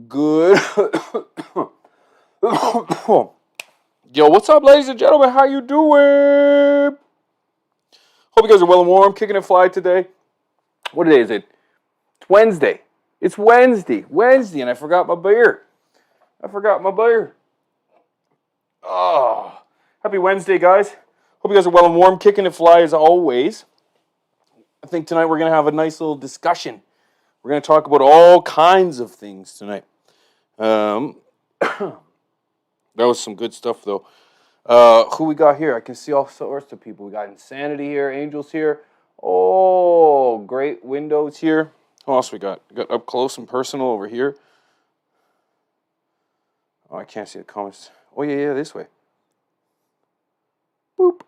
Good. Yo, what's up, ladies and gentlemen? How you doing? Hope you guys are well and warm. Kicking it fly today. What day is it? It's Wednesday. It's Wednesday. Wednesday, and I forgot my beer. Oh, happy Wednesday, guys. Hope you guys are well and warm. Kicking it fly as always. I think tonight we're going to have a nice little discussion. We're going to talk about all kinds of things tonight. That was some good stuff, though. Who we got here? I can see all sorts of people. We got Insanity here, Angels here. Oh, great windows here. Who else we got? We got up close and personal over here. Oh, I can't see the comments. Oh, yeah, this way. Boop.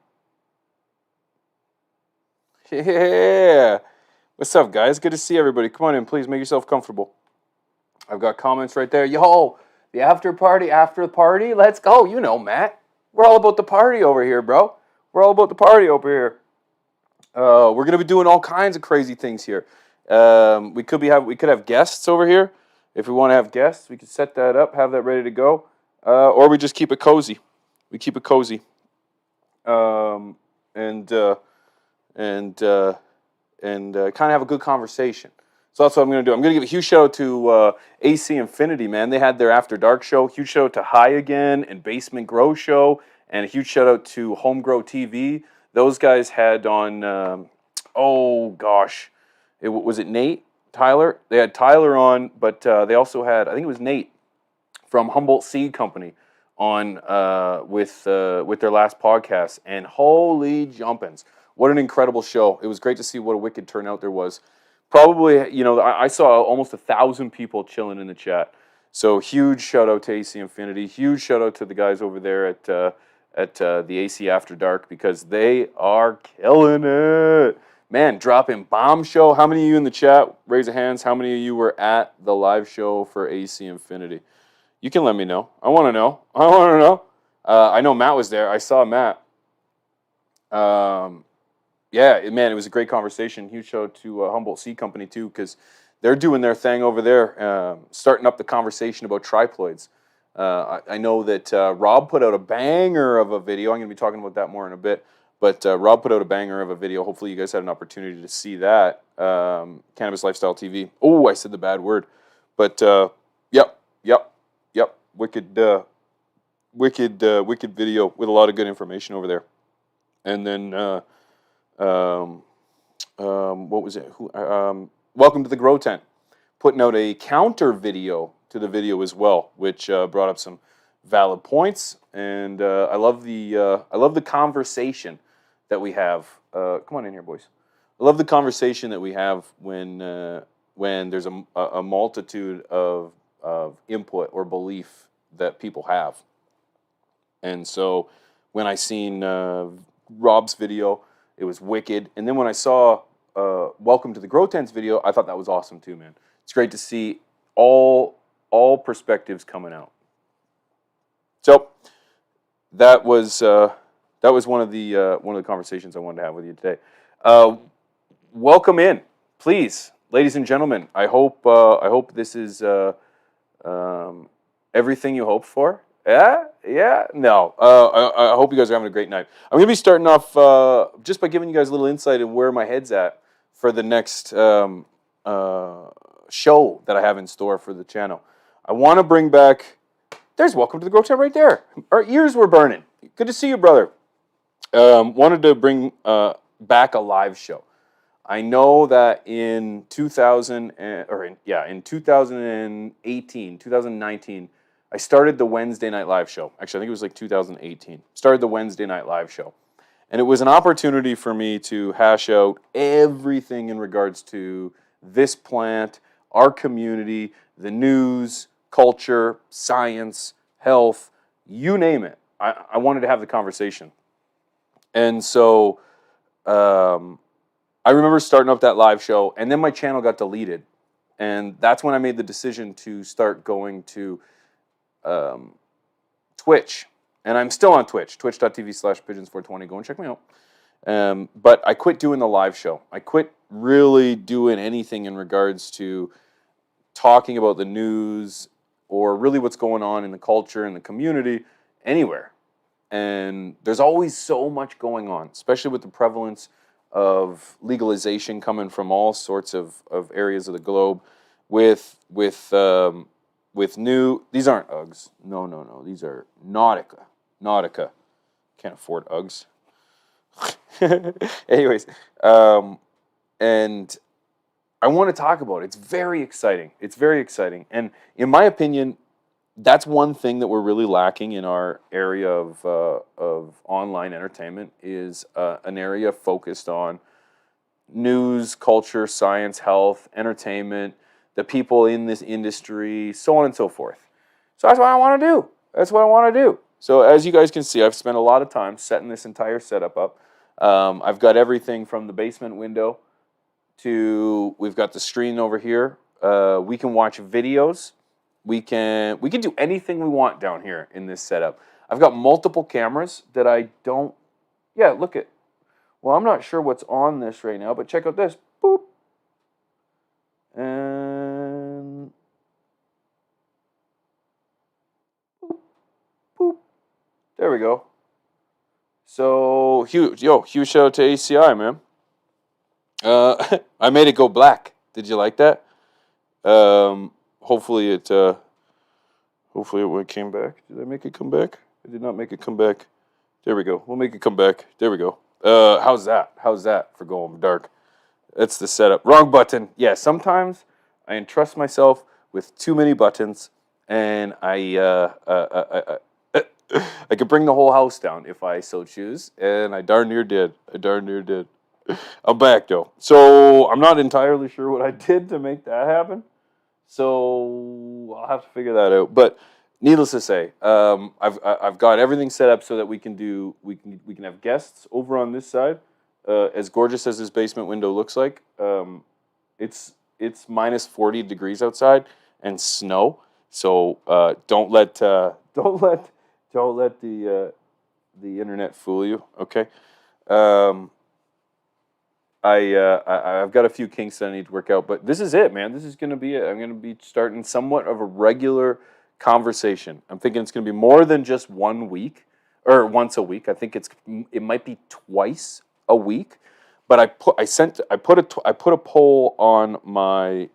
Yeah. What's up, guys? Good to see everybody. Come on in, please. Make yourself comfortable. I've got comments right there. Yo, the after the party. Let's go. You know, Matt. We're all about the party over here, bro. We're all about the party over here. We're gonna be doing all kinds of crazy things here. We could have guests over here. If we want to have guests, we could set that up, have that ready to go, or we just keep it cozy. We keep it cozy, and kind of have a good conversation. So that's what I'm going to do. I'm going to give a huge shout out to AC Infinity, man. They had their After Dark show. Huge shout out to High Again and Basement Grow Show, and a huge shout out to Home Grow TV. Those guys had on, was it Nate? Tyler? They had Tyler on, but they also had, I think it was Nate from Humboldt Seed Company on with their last podcast. And holy jumpins', what an incredible show. It was great to see what a wicked turnout there was. Probably, I saw almost 1,000 people chilling in the chat. So huge shout out to AC Infinity. Huge shout out to the guys over there at the AC After Dark, because they are killing it. Man, dropping bomb show. How many of you in the chat, raise your hands, how many of you were at the live show for AC Infinity? You can let me know. I want to know. I know Matt was there. I saw Matt. Yeah, man, it was a great conversation. Huge show to Humboldt Seed Company, too, because they're doing their thing over there, starting up the conversation about triploids. I know that Rob put out a banger of a video. I'm going to be talking about that more in a bit. But Rob put out a banger of a video. Hopefully you guys had an opportunity to see that. Cannabis Lifestyle TV. Oh, I said the bad word. But yep. Wicked video with a lot of good information over there. And then what was it? Welcome to the Grow Tent. Putting out a counter video to the video as well, which brought up some valid points. And I love the conversation that we have. Come on in here, boys. I love the conversation that we have when there's a multitude of input or belief that people have. And so when I seen Rob's video, it was wicked. And then when I saw Welcome to the Grow Tents video, I thought that was awesome too, man. It's great to see all perspectives coming out. So that was one of the conversations I wanted to have with you today. Welcome in, please, ladies and gentlemen. I hope this is everything you hoped for. Yeah. No. I hope you guys are having a great night. I'm gonna be starting off just by giving you guys a little insight of where my head's at for the next show that I have in store for the channel. I want to bring back. There's Welcome to the Grow Tent right there. Our ears were burning. Good to see you, brother. Wanted to bring back a live show. I know that in 2018, 2019, I started the Wednesday night live show. Actually, I think it was like 2018. Started the Wednesday night live show. And it was an opportunity for me to hash out everything in regards to this plant, our community, the news, culture, science, health, you name it. I wanted to have the conversation. And so I remember starting up that live show, and then my channel got deleted. And that's when I made the decision to start going to Twitch. And I'm still on Twitch, twitch.tv/pigeons420. Go and check me out. But I quit doing the live show. I quit really doing anything in regards to talking about the news or really what's going on in the culture and the community anywhere. And there's always so much going on, especially with the prevalence of legalization coming from all sorts of areas of the globe. With new, these aren't Uggs. No. These are Nautica. Nautica. Can't afford Uggs. Anyways, and I want to talk about it. It's very exciting. It's very exciting. And in my opinion, that's one thing that we're really lacking in our area of online entertainment is an area focused on news, culture, science, health, entertainment, the people in this industry, so on and so forth. So that's what I want to do. That's what I want to do. So as you guys can see, I've spent a lot of time setting this entire setup up. I've got everything from the basement window to we've got the screen over here. We can watch videos. We can do anything we want down here in this setup. I've got multiple cameras that I don't. Yeah, look at. Well, I'm not sure what's on this right now, but check out this. Boop. And boop, boop. There we go. So huge shout out to ACI, man. I made it go black. Did you like that? Hopefully it came back. Did I make it come back? I did not make it come back. There we go. We'll make it come back. There we go. How's that? How's that for going dark? That's the setup. Wrong button. Yeah, sometimes I entrust myself with too many buttons, and I could bring the whole house down if I so choose, and I darn near did. I'm back though, so I'm not entirely sure what I did to make that happen. So I'll have to figure that out. But needless to say, I've got everything set up so that we can have guests over on this side. As gorgeous as this basement window looks like, it's minus 40 degrees outside and snow. So don't let the internet fool you. Okay. I've got a few kinks that I need to work out, but this is it, man. This is going to be it. I'm going to be starting somewhat of a regular conversation. I'm thinking it's going to be more than just 1 week or once a week. I think it might be twice a week. But I put a poll on my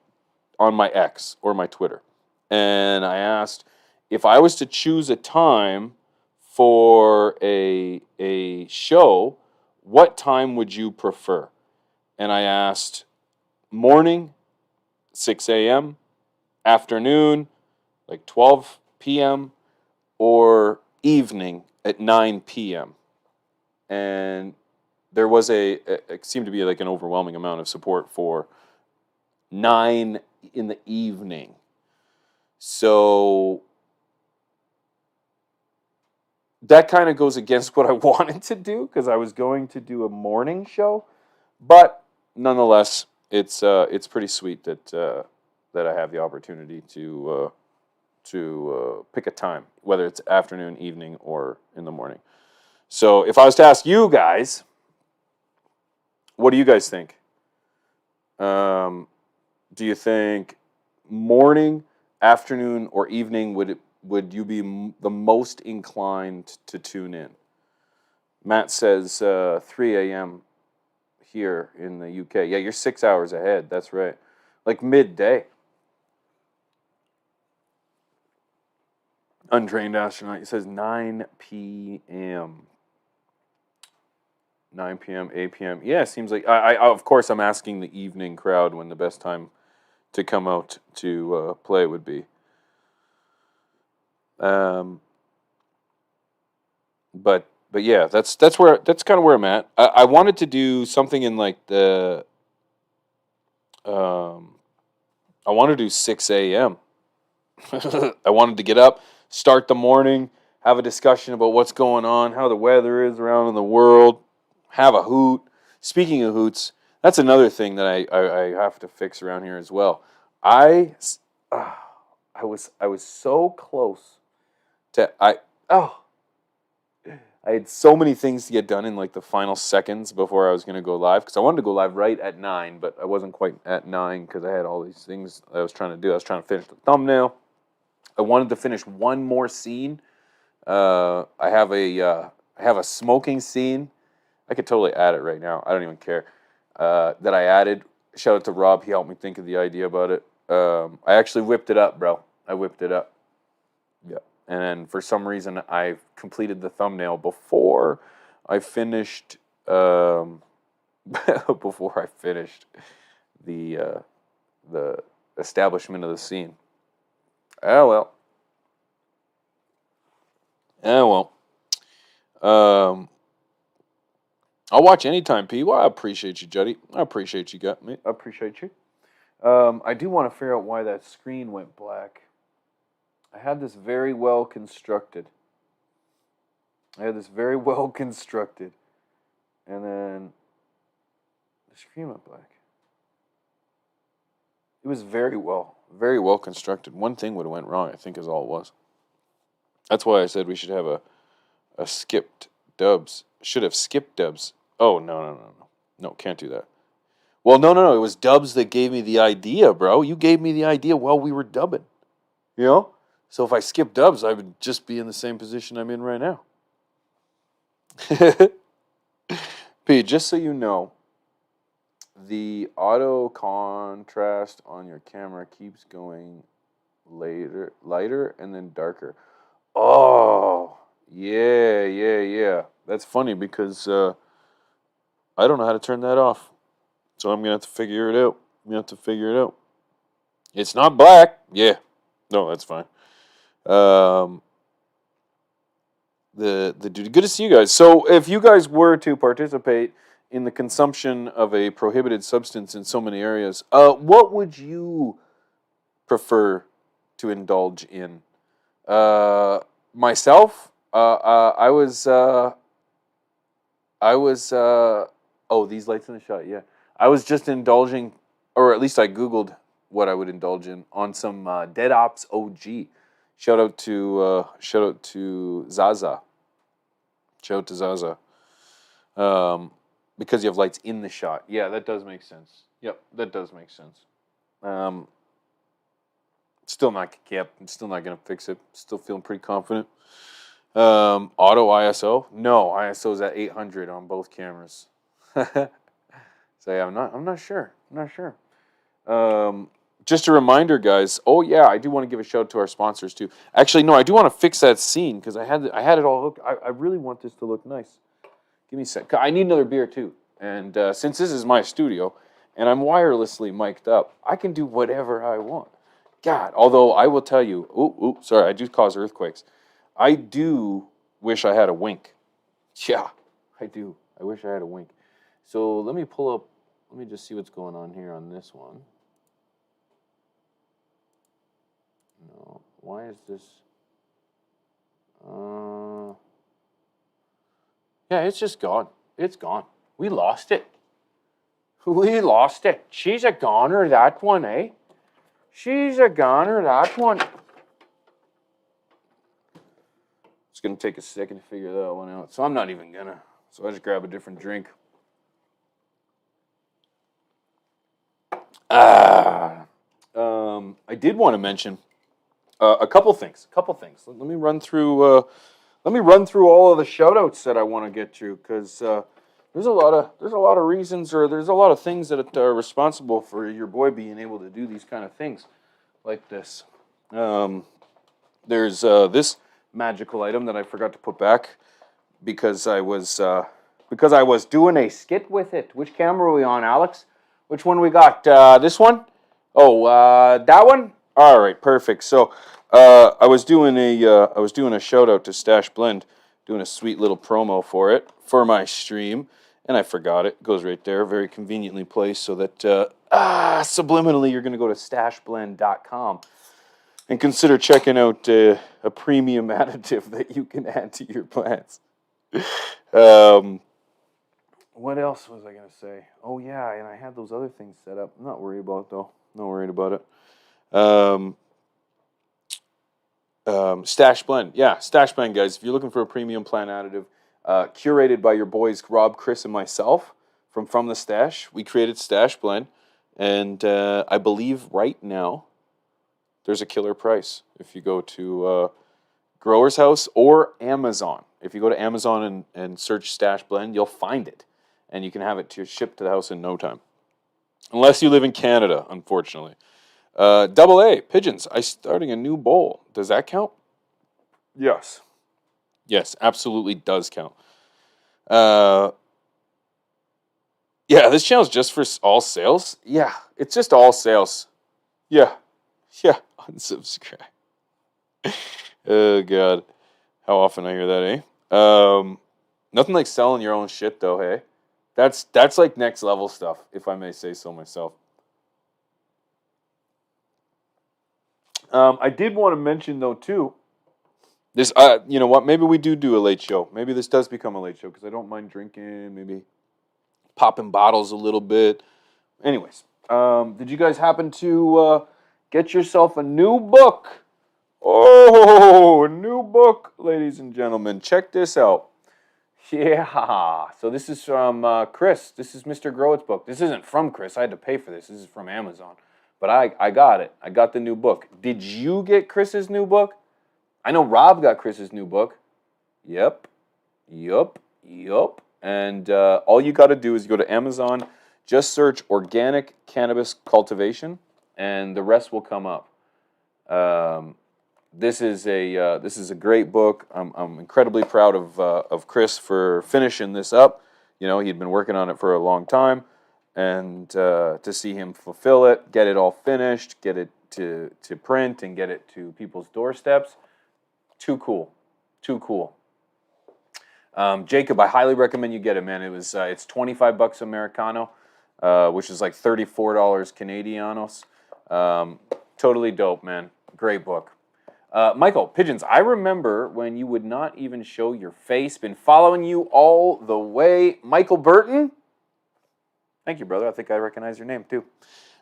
X or my Twitter, and I asked if I was to choose a time for a show, what time would you prefer? And I asked morning, 6 a.m., afternoon, like 12 p.m., or evening at 9 p.m. And there was it seemed to be like an overwhelming amount of support for 9 in the evening. So that kind of goes against what I wanted to do because I was going to do a morning show, but nonetheless, it's pretty sweet that I have the opportunity to pick a time, whether it's afternoon, evening, or in the morning. So if I was to ask you guys, what do you guys think? Do you think morning, afternoon, or evening would you be the most inclined to tune in? Matt says 3 a.m. here in the UK. Yeah, you're 6 hours ahead. That's right. Like midday. Untrained astronaut. He says 9 p.m. 9 p.m., 8 p.m. Yeah, it seems like I of course I'm asking the evening crowd when the best time to come out to play would be. But yeah, that's kind of where I'm at. I wanted to do something in like the I want to do 6 a.m. I wanted to get up, start the morning, have a discussion about what's going on, how the weather is around in the world, have a hoot. Speaking of hoots, that's another thing that I have to fix around here as well. I was so close to I had so many things to get done in like the final seconds before I was going to go live because I wanted to go live right at 9, but I wasn't quite at 9 because I had all these things I was trying to do. I was trying to finish the thumbnail. I wanted to finish one more scene. I have a smoking scene. I could totally add it right now. I don't even care. That I added. Shout out to Rob. He helped me think of the idea about it. I actually whipped it up, bro. I whipped it up. Yeah. And then for some reason, I completed the thumbnail before I finished. Before I finished the establishment of the scene. Oh well. Oh well. I'll watch anytime, P. Well, I appreciate you, Juddy. I appreciate you, got me. I appreciate you. I do want to figure out why that screen went black. I had this very well constructed. And then the screen went black. It was very well constructed. One thing would have went wrong, I think, is all it was. That's why I said we should have a skipped dubs. Should have skipped dubs. Oh, no, can't do that. Well, no, it was dubs that gave me the idea, bro. You gave me the idea while we were dubbing. You know? So if I skip dubs, I would just be in the same position I'm in right now. P, just so you know, the auto contrast on your camera keeps going lighter, and then darker. Oh, yeah. That's funny because I don't know how to turn that off. So I'm going to have to figure it out. It's not black. Yeah. No, that's fine. The dude, good to see you guys. So if you guys were to participate in the consumption of a prohibited substance in so many areas, what would you prefer to indulge in? Myself, I was. Oh, these lights in the shot. Yeah, I was just indulging, or at least I Googled what I would indulge in on some Dead Ops OG. Shout out to Zaza. Shout out to Zaza. Because you have lights in the shot. Yeah, that does make sense. Yep, that does make sense. Still not gonna fix it. Still feeling pretty confident. Auto ISO? No, ISO is at 800 on both cameras. So yeah, I'm not sure. Just a reminder, guys. Oh yeah, I do want to give a shout out to our sponsors too. Actually, no, I do want to fix that scene because I had it all hooked. I really want this to look nice. Give me a sec. I need another beer too. And since this is my studio and I'm wirelessly mic'd up, I can do whatever I want. God, although I will tell you, sorry, I do cause earthquakes. I do wish I had a wink. Yeah, I do. I wish I had a wink. So let me just see what's going on here on this one. No, why is this? Yeah, it's just gone. It's gone. We lost it. She's a goner, that one, eh? She's a goner, that one. It's going to take a second to figure that one out. So I'm not even going to. So I just grab a different drink. I did want to mention a couple things. Let me run through all of the shout outs that I want to get to because there's a lot of reasons, or there's a lot of things that are responsible for your boy being able to do these kind of things like this. There's this magical item that I forgot to put back because I was doing a skit with it. Which camera are we on, Alex? Which one we got? This one? Oh, that one? All right, perfect. So I was doing a shout out to Stash Blend, doing a sweet little promo for it for my stream, and I forgot it. It goes right there, very conveniently placed, so that subliminally you're going to go to stashblend.com and consider checking out a premium additive that you can add to your plants. What else was I going to say? Oh, yeah, and I had those other things set up. I'm not worried about it, though. Not worried about it. Stash Blend. Yeah, Stash Blend, guys. If you're looking for a premium plant additive, curated by your boys Rob, Chris, and myself from the Stash, we created Stash Blend. And I believe right now there's a killer price if you go to Grower's House or Amazon. If you go to Amazon and search Stash Blend, you'll find it, and you can have it shipped to the house in no time. Unless you live in Canada, unfortunately. Double A, pigeons. I'm starting a new bowl. Does that count? Yes. Yes, absolutely does count. Yeah, this channel's just for all sales. Yeah, it's just all sales. Yeah, unsubscribe. Oh God, how often I hear that, eh? Nothing like selling your own shit though, hey. That's like next level stuff, if I may say so myself. I did want to mention though too. This, you know what? Maybe we do a late show. Maybe this does become a late show because I don't mind drinking. Maybe popping bottles a little bit. Anyways, did you guys happen to get yourself a new book? Oh, a new book, ladies and gentlemen. Check this out. Yeah. So this is from Chris. This is Mr. Growit's book. This isn't from Chris. I had to pay for this. This is from Amazon. But I got it. I got the new book. Did you get Chris's new book? I know Rob got Chris's new book. Yep. And all you got to do is go to Amazon, just search organic cannabis cultivation, and the rest will come up. This is a great book. I'm incredibly proud of Chris for finishing this up. You know, he'd been working on it for a long time, and to see him fulfill it, get it all finished, get it to print, and get it to people's doorsteps. Too cool. Jacob, I highly recommend you get it, man. It's $25 Americano, which is like $34 Canadianos. Totally dope, man. Great book. Michael, pigeons, I remember when you would not even show your face. Been following you all the way. Michael Burton? Thank you, brother. I think I recognize your name, too.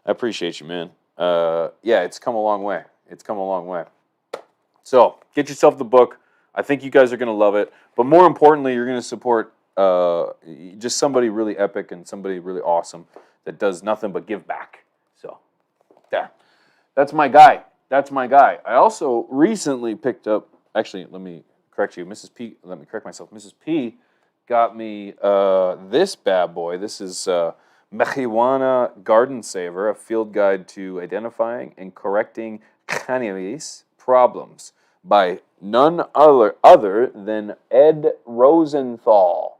I appreciate you, man. Yeah, it's come a long way. So, get yourself the book. I think you guys are going to love it. But more importantly, you're going to support just somebody really epic and somebody really awesome that does nothing but give back. So, there. That's my guy. I also recently picked up, actually, let me correct you, let me correct myself. Mrs. P got me this bad boy. This is Marijuana Garden Saver, a field guide to identifying and correcting cannabis problems by none other than Ed Rosenthal.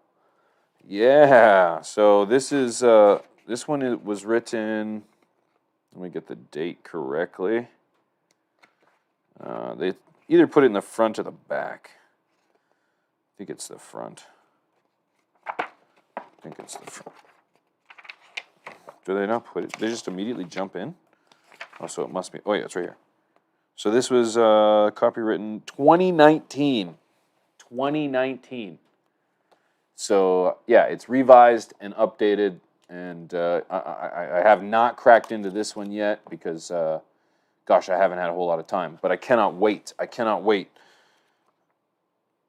Yeah, so this one was written, let me get the date correctly. They either put it in the front or the back. I think it's the front. Do they not put it? They just immediately jump in? Oh, so it must be. Oh, yeah, it's right here. So this was copywritten 2019. So, yeah, it's revised and updated. And I have not cracked into this one yet because, gosh, I haven't had a whole lot of time. But I cannot wait.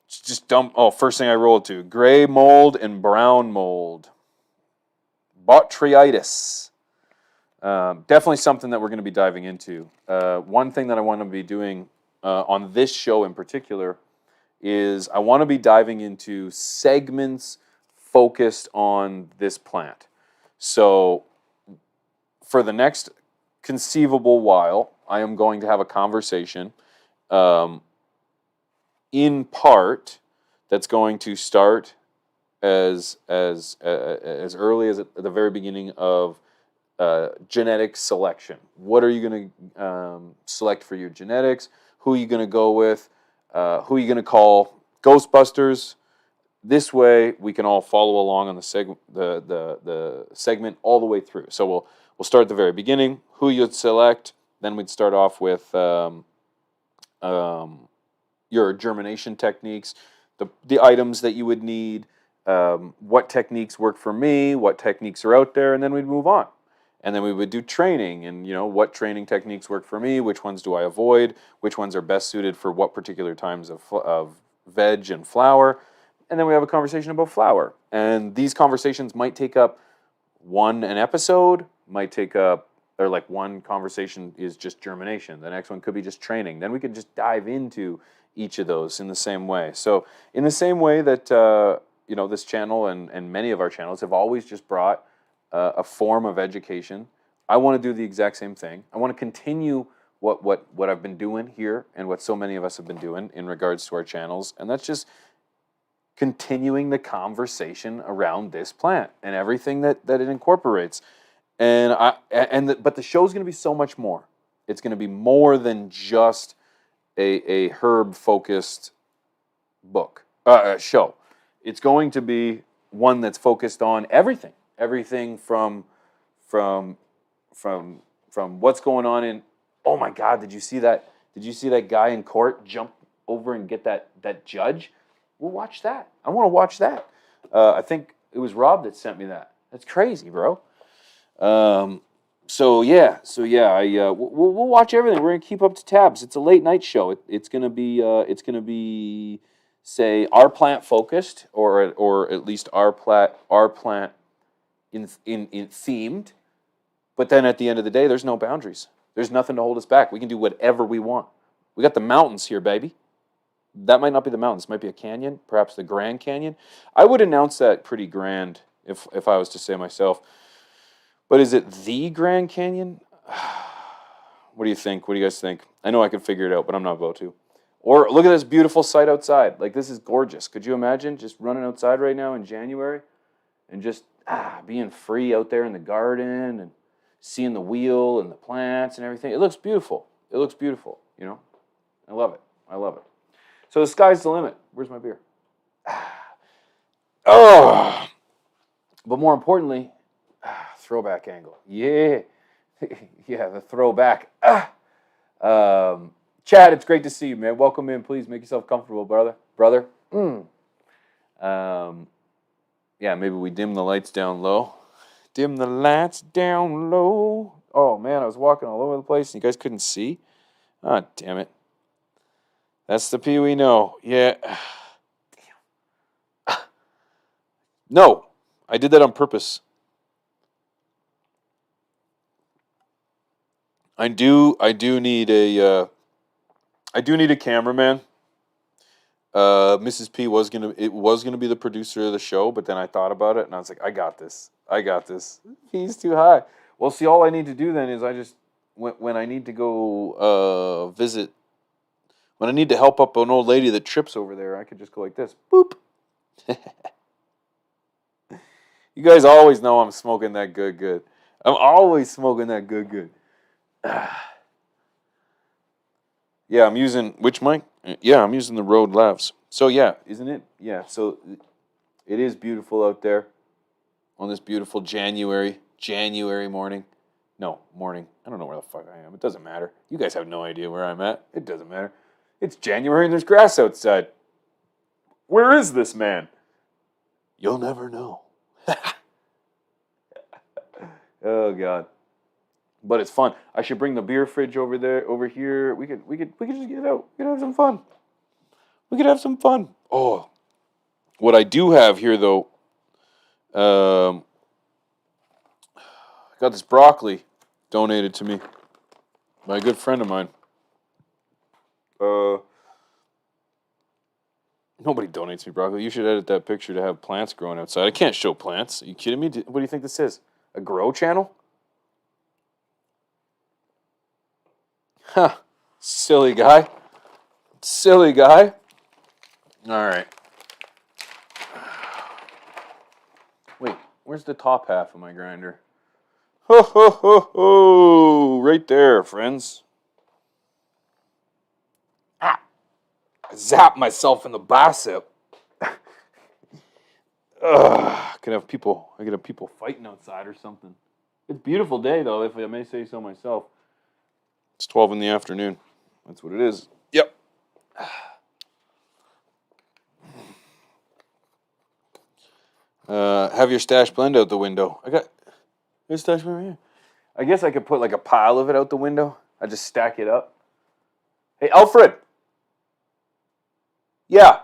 It's just dumb. Oh, first thing I rolled to. Gray mold and brown mold. Botrytis. Definitely something that we're going to be diving into. One thing that I want to be doing on this show in particular is I want to be diving into segments focused on this plant. So for the next conceivable while, I am going to have a conversation in part that's going to start as early as at the very beginning of genetic selection. What are you going to select for your genetics? Who are you going to go with? Who are you going to call Ghostbusters? This way, we can all follow along on the segment all the way through. So we'll start at the very beginning. Who you'd select. Then we'd start off with your germination techniques, the items that you would need, what techniques work for me, what techniques are out there, and then we'd move on. And then we would do training and, what training techniques work for me, which ones do I avoid, which ones are best suited for what particular times of veg and flower. And then we have a conversation about flower. And these conversations might take up an episode, might take up or like one conversation is just germination. The next one could be just training. Then we could just dive into each of those in the same way. So in the same way that this channel and many of our channels have always just brought a form of education, I want to do the exact same thing. I want to continue what I've been doing here and what so many of us have been doing in regards to our channels, and that's just continuing the conversation around this plant and everything that it incorporates. But the show's going to be so much more. It's going to be more than just a herb focused show. It's going to be one that's focused on everything from what's going on in. Oh my God! Did you see that? Did you see that guy in court jump over and get that judge? We'll watch that. I want to watch that. I think it was Rob that sent me that. That's crazy, bro. We'll watch everything. We're gonna keep up to tabs. It's a late night show. It's gonna be say our plant focused, or at least our plant in themed. But then at the end of the day, there's no boundaries. There's nothing to hold us back. We can do whatever we want. We got the mountains here, baby. That might not be the mountains. It might be a canyon, perhaps the Grand Canyon. I would announce that pretty grand if I was to say myself. But is it the Grand Canyon? What do you think? What do you guys think? I know I could figure it out, but I'm not about to. Or look at this beautiful sight outside. Like, this is gorgeous. Could you imagine just running outside right now in January and just being free out there in the garden and seeing the wheel and the plants and everything? It looks beautiful. It looks beautiful, you know? I love it. I love it. So the sky's the limit. Where's my beer? Oh! But more importantly, throwback angle. Yeah. Yeah, the throwback. Chad, it's great to see you, man. Welcome in. Please make yourself comfortable, brother. Yeah, maybe we dim the lights down low. Dim the lights down low. Oh, man, I was walking all over the place and you guys couldn't see. Ah, damn it. That's the P we know. Yeah. Damn. No, I did that on purpose. I do need a cameraman. Mrs. P was gonna be the producer of the show, but then I thought about it and I was like, I got this. He's too high. Well, see, all I need to do then is I just when I need to go visit, when I need to help up an old lady that trips over there, I could just go like this, boop. You guys always know I'm smoking that good. I'm always smoking that good. Yeah, I'm using which mic? Yeah, I'm using the Rode Lavs. So yeah, isn't it? Yeah, so it is beautiful out there on this beautiful January morning. No, morning. I don't know where the fuck I am. It doesn't matter. You guys have no idea where I'm at. It doesn't matter. It's January and there's grass outside. Where is this man? You'll never know. Oh God. But it's fun. I should bring the beer fridge over here. We could just get out. We could have some fun. Oh, what I do have here though, I got this broccoli donated to me by a good friend of mine. Nobody donates me broccoli. You should edit that picture to have plants growing outside. I can't show plants. Are you kidding me? What do you think this is? A grow channel? Huh. Silly guy. All right. Wait, where's the top half of my grinder? Ho, ho, ho, ho. Right there, friends. I zapped myself in the bicep. I could have people fighting outside or something. It's a beautiful day, though, if I may say so myself. It's 12 in the afternoon. That's what it is. Yep. Have your stash blend out the window. I got your stash blend right here. I guess I could put like a pile of it out the window. I just stack it up. Hey, Alfred. Yeah.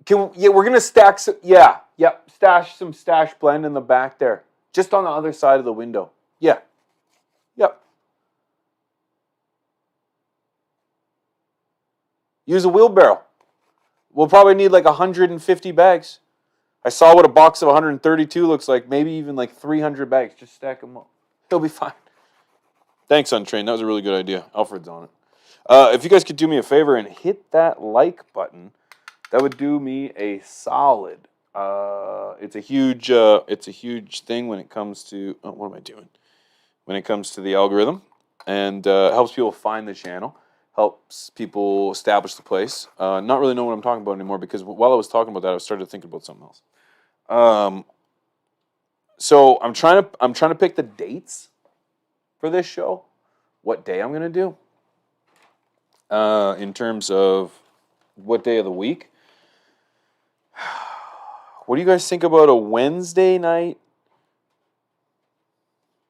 We're gonna stack some. Yeah. Stash some stash blend in the back there, just on the other side of the window. Yeah. Yep. Use a wheelbarrow. We'll probably need like 150 bags. I saw what a box of 132 looks like. Maybe even like 300 bags. Just stack them up. He'll be fine. Thanks, Untrained. That was a really good idea. Alfred's on it. If you guys could do me a favor and hit that like button, that would do me a solid. It's a huge thing when it comes to what am I doing? When it comes to the algorithm, and helps people find the channel, helps people establish the place. Not really know what I'm talking about anymore because while I was talking about that, I started thinking about something else. So I'm trying to pick the dates for this show, what day I'm gonna do. In terms of what day of the week. What do you guys think about a Wednesday night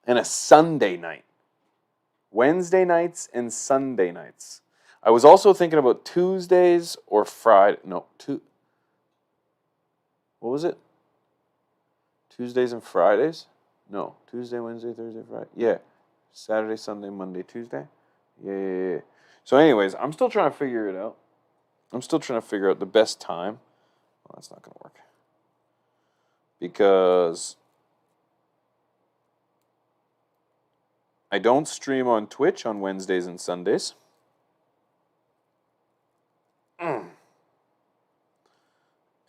and a Sunday night? Wednesday nights and Sunday nights. I was also thinking about Tuesdays or Friday. No, what was it? Tuesdays and Fridays? No, Tuesday, Wednesday, Thursday, Friday. Yeah, Saturday, Sunday, Monday, Tuesday. Yeah. So, anyways, I'm still trying to figure it out. I'm still trying to figure out the best time. Well, that's not going to work. Because I don't stream on Twitch on Wednesdays and Sundays.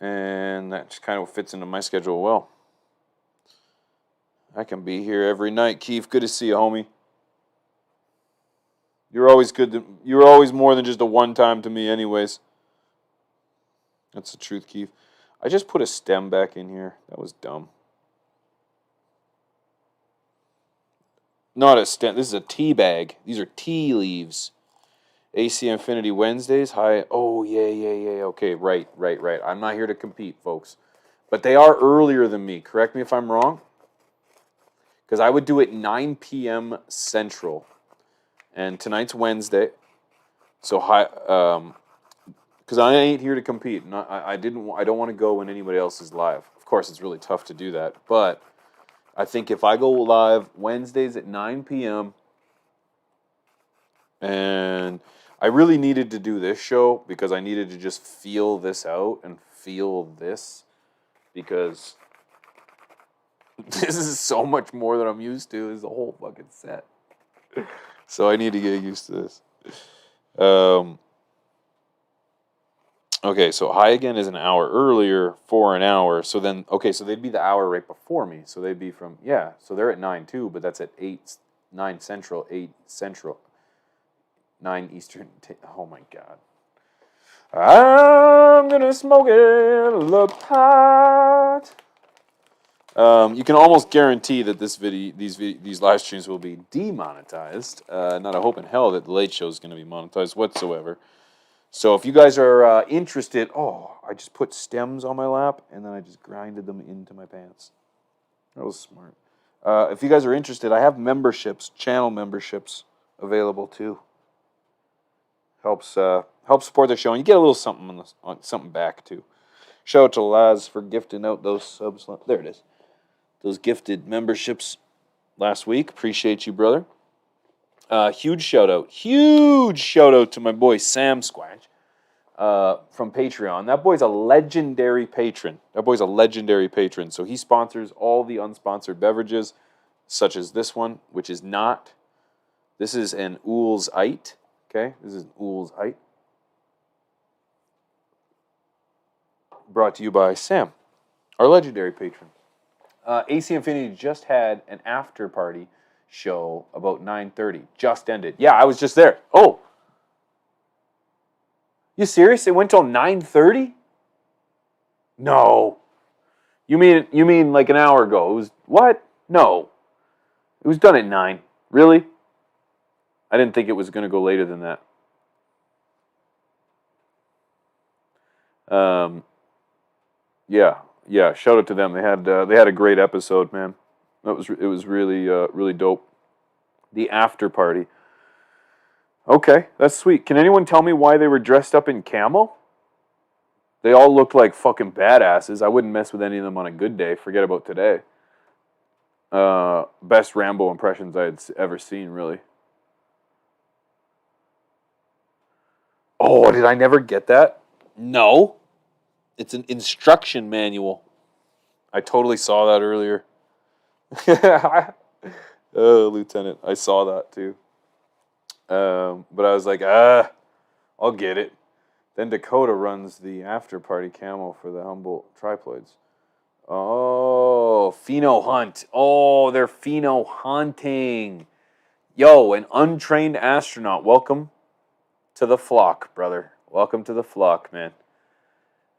And that just kind of fits into my schedule well. I can be here every night. Keith, good to see you, homie. You're always good. You're always more than just a one time to me, anyways. That's the truth, Keith. I just put a stem back in here. That was dumb. Not a stem. This is a tea bag. These are tea leaves. AC Infinity Wednesdays. Hi. Oh, yeah. Okay, right. I'm not here to compete, folks. But they are earlier than me. Correct me if I'm wrong. Because I would do it 9 p.m. Central. And tonight's Wednesday. So, because I ain't here to compete. I don't want to go when anybody else is live. Of course, it's really tough to do that. But I think if I go live Wednesdays at 9 p.m. and I really needed to do this show because I needed to just feel this out and feel this because this is so much more than I'm used to. This is a whole fucking set. So I need to get used to this. Okay, so High Again is an hour earlier for an hour. So then, okay, so they'd be the hour right before me. So they'd be from, yeah, so they're at 9 too, but that's at 9 Central, 8 Central, 9 Eastern. Oh my God. I'm gonna smoke it, look hot. You can almost guarantee that these live streams will be demonetized. Not a hope in hell that the Late Show is going to be monetized whatsoever. So if you guys are interested, I just put stems on my lap and then I just grinded them into my pants. That was smart. If you guys are interested, I have memberships, channel memberships available too. Helps support the show, and you get a little something back too. Shout out to Laz for gifting out those subs. There it is. Those gifted memberships last week. Appreciate you, brother. Huge shout out to my boy Sam Squatch from Patreon. That boy's a legendary patron. So he sponsors all the unsponsored beverages, such as this one, which is not. This is an Ool's Ite. Okay, this is an Ool's Ite. Brought to you by Sam, our legendary patron. AC Infinity just had an after party show about 9:30. Just ended. Yeah, I was just there. Oh, you serious? It went till 9:30? No. You mean like an hour ago? It was what? No. It was done at 9. Really? I didn't think it was going to go later than that. Yeah. Shout out to them. They had a great episode, man. It was really dope. The after party. Okay, that's sweet. Can anyone tell me why they were dressed up in camo? They all looked like fucking badasses. I wouldn't mess with any of them on a good day. Forget about today. Best Rambo impressions I had ever seen, really. Oh, did I never get that? No. It's an instruction manual. I totally saw that earlier. Oh, Lieutenant, I saw that too. But I was like, I'll get it. Then Dakota runs the after party camo for the Humboldt triploids. Oh, pheno hunt. Oh, they're pheno hunting. Yo, an untrained astronaut. Welcome to the flock, brother. Welcome to the flock, man.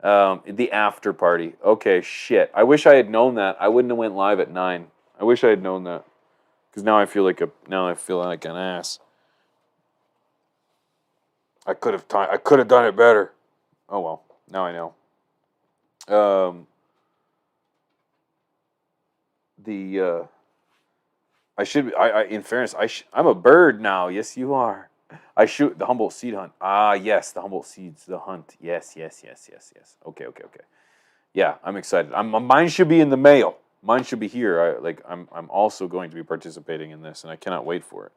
The after party. Okay, shit. I wish I had known that. I wouldn't have went live at 9. I wish I had known that. Because now I feel like an ass. I could have done it better. Oh well. Now I know. In fairness, I'm a bird now. Yes, you are. I shoot the Humboldt seed hunt. Ah, yes, the Humboldt seeds, the hunt. Yes. Okay. Yeah, I'm excited. Mine should be in the mail. Mine should be here. I'm also going to be participating in this, and I cannot wait for it.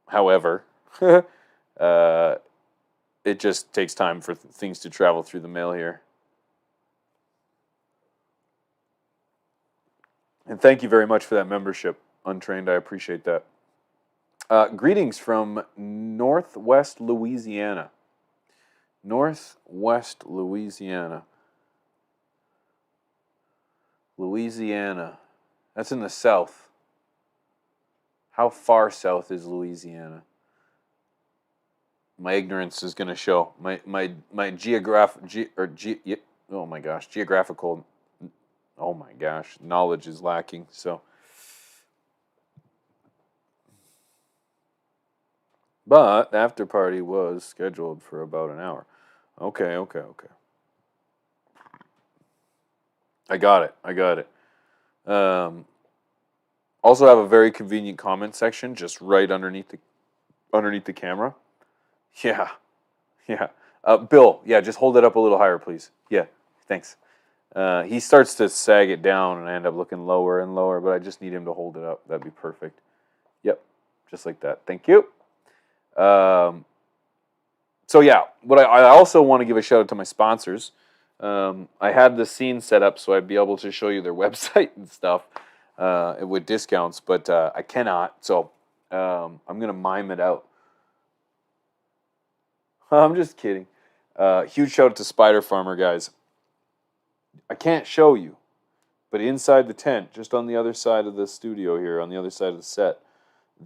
However, it just takes time for things to travel through the mail here. And thank you very much for that membership, Untrained. I appreciate that. Greetings from Northwest Louisiana. Northwest Louisiana. Louisiana. That's in the south. How far south is Louisiana? My ignorance is going to show. My geographical. Oh my gosh, knowledge is lacking. So, but the after party was scheduled for about an hour. Okay. I got it. Also have a very convenient comment section just right underneath the camera. Yeah. Bill, yeah, just hold it up a little higher, please. Yeah, thanks. He starts to sag it down, and I end up looking lower and lower, but I just need him to hold it up. That'd be perfect. Yep, just like that. Thank you. So yeah, what I also want to give a shout out to my sponsors. I had the scene set up so I'd be able to show you their website and stuff with discounts, but I cannot. So I'm gonna mime it out. I'm just kidding. Huge shout out to Spider Farmer, guys. I can't show you, but inside the tent, just on the other side of the studio here, on the other side of the set,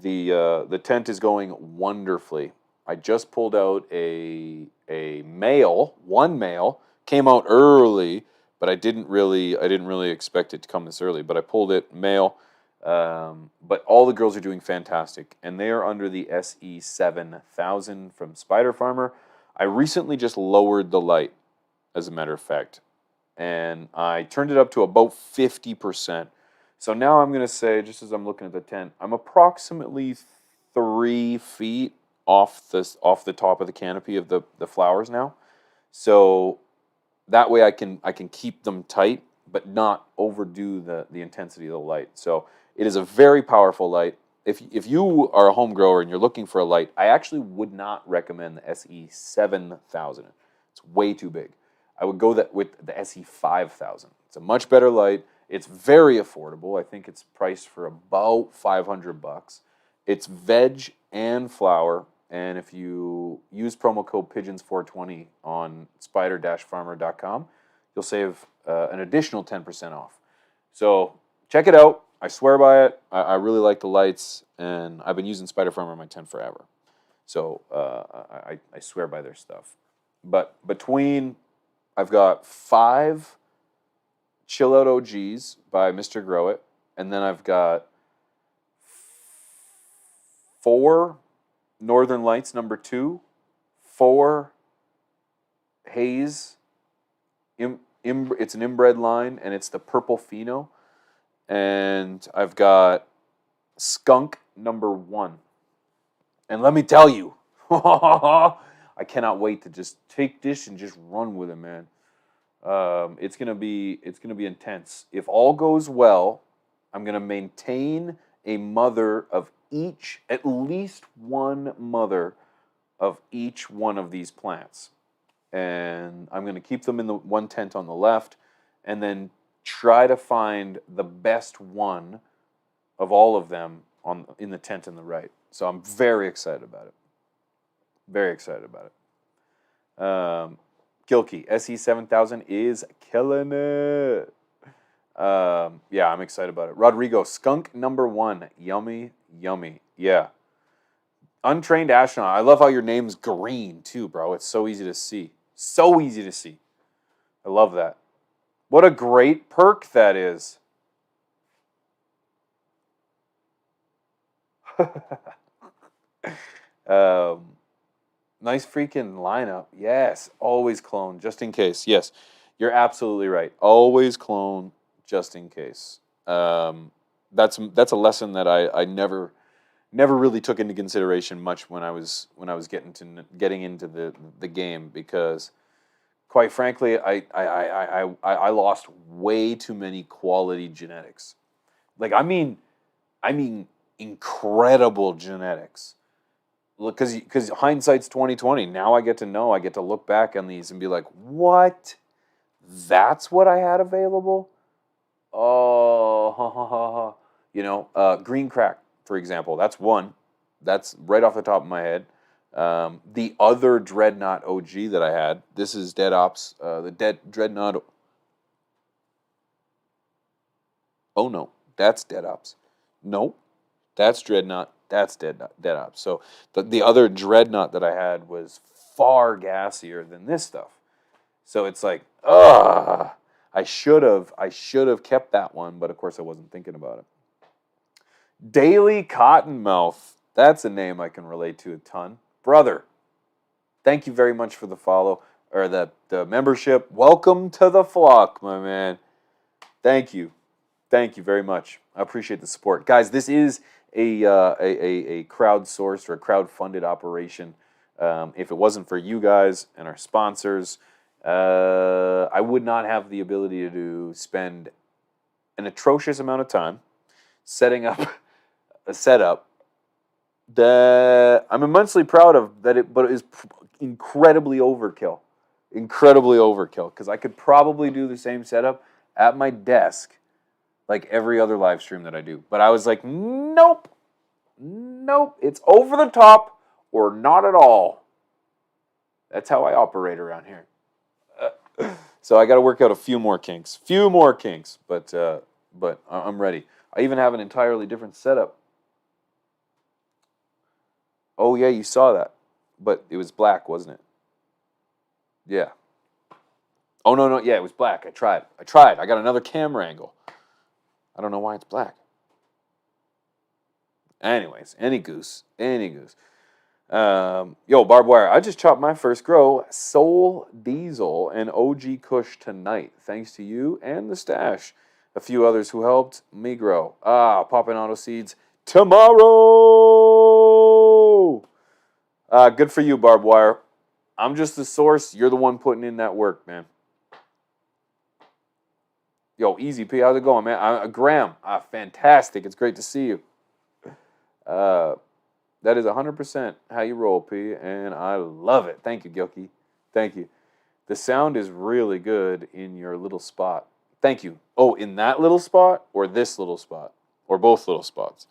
the tent is going wonderfully. I just pulled out a one male, came out early, but I didn't really expect it to come this early. But I pulled it male. But all the girls are doing fantastic, and they are under the SE7000 from Spider Farmer. I recently just lowered the light, as a matter of fact, and I turned it up to about 50%. So now I'm going to say, just as I'm looking at the tent, I'm approximately 3 feet off the top of the canopy of the flowers now. So that way I can keep them tight, but not overdo the intensity of the light. So it is a very powerful light. If you are a home grower and you're looking for a light, I actually would not recommend the SE7000. It's way too big. I would go with the SE5000. It's a much better light. It's very affordable. I think it's priced for about $500. It's veg and flower, and if you use promo code Pigeons420 on spider-farmer.com, you'll save an additional 10% off. So check it out. I swear by it. I really like the lights, and I've been using Spider Farmer in my tent forever. So I swear by their stuff. But I've got 5 Chill Out OGs by Mr. Grow It, and then I've got 4 Northern Lights number 2, 4 Haze. It's an inbred line, and it's the Purple Pheno. And I've got Skunk number 1. And let me tell you, I cannot wait to just take this and just run with it, man. It's gonna be intense. If all goes well, I'm gonna maintain a mother of each, at least one mother of each one of these plants, and I'm gonna keep them in the one tent on the left, and then try to find the best one of all of them in the tent on the right. So I'm very excited about it. Very excited about it. Gilkey SE7000 is killing it. Yeah, I'm excited about it. Rodrigo, skunk number 1. Yummy, yummy. Yeah. Untrained astronaut. I love how your name's green too, bro. It's so easy to see. So easy to see. I love that. What a great perk that is. Nice freaking lineup. Yes, always clone just in case. Yes, you're absolutely right. Always clone just in case. That's a lesson that I never really took into consideration much when I was getting into the game, because quite frankly I lost way too many quality genetics. Like I mean incredible genetics. Look, because hindsight's 2020. Now I get to know. I get to look back on these and be like, what? That's what I had available. Oh, green crack, for example. That's one. That's right off the top of my head. The other Dreadnought OG that I had. This is Dead Ops. Dreadnought. Oh no, that's Dead Ops. No, that's Dreadnought. That's Dead Ops. So the other Dreadnought that I had was far gassier than this stuff. So it's like, ugh. I should have kept that one, but of course I wasn't thinking about it. Daily Cottonmouth. That's a name I can relate to a ton. Brother, thank you very much for the follow or the membership. Welcome to the flock, my man. Thank you. Thank you very much. I appreciate the support. Guys, this is a crowdsourced or a crowd-funded operation. If it wasn't for you guys and our sponsors, I would not have the ability to spend an atrocious amount of time setting up a setup that I'm immensely proud of, but it is incredibly overkill. Incredibly overkill, because I could probably do the same setup at my desk like every other live stream that I do. But I was like, nope, it's over the top or not at all. That's how I operate around here. So I got to work out a few more kinks, but I'm ready. I even have an entirely different setup. Oh yeah, you saw that, but it was black, wasn't it? Yeah. Oh no, yeah, it was black. I tried. I got another camera angle. I don't know why it's black. Anyways, any goose. Yo, barbed wire. I just chopped my first grow, Soul Diesel and OG Kush tonight, thanks to you and the stash. A few others who helped me grow. Popping auto seeds tomorrow. Good for you, barbed wire. I'm just the source. You're the one putting in that work, man. Yo, Easy P, how's it going, man? Graham, fantastic. It's great to see you. That is 100% how you roll, P, and I love it. Thank you, Gilkey. Thank you. The sound is really good in your little spot. Thank you. Oh, in that little spot or this little spot? Or both little spots?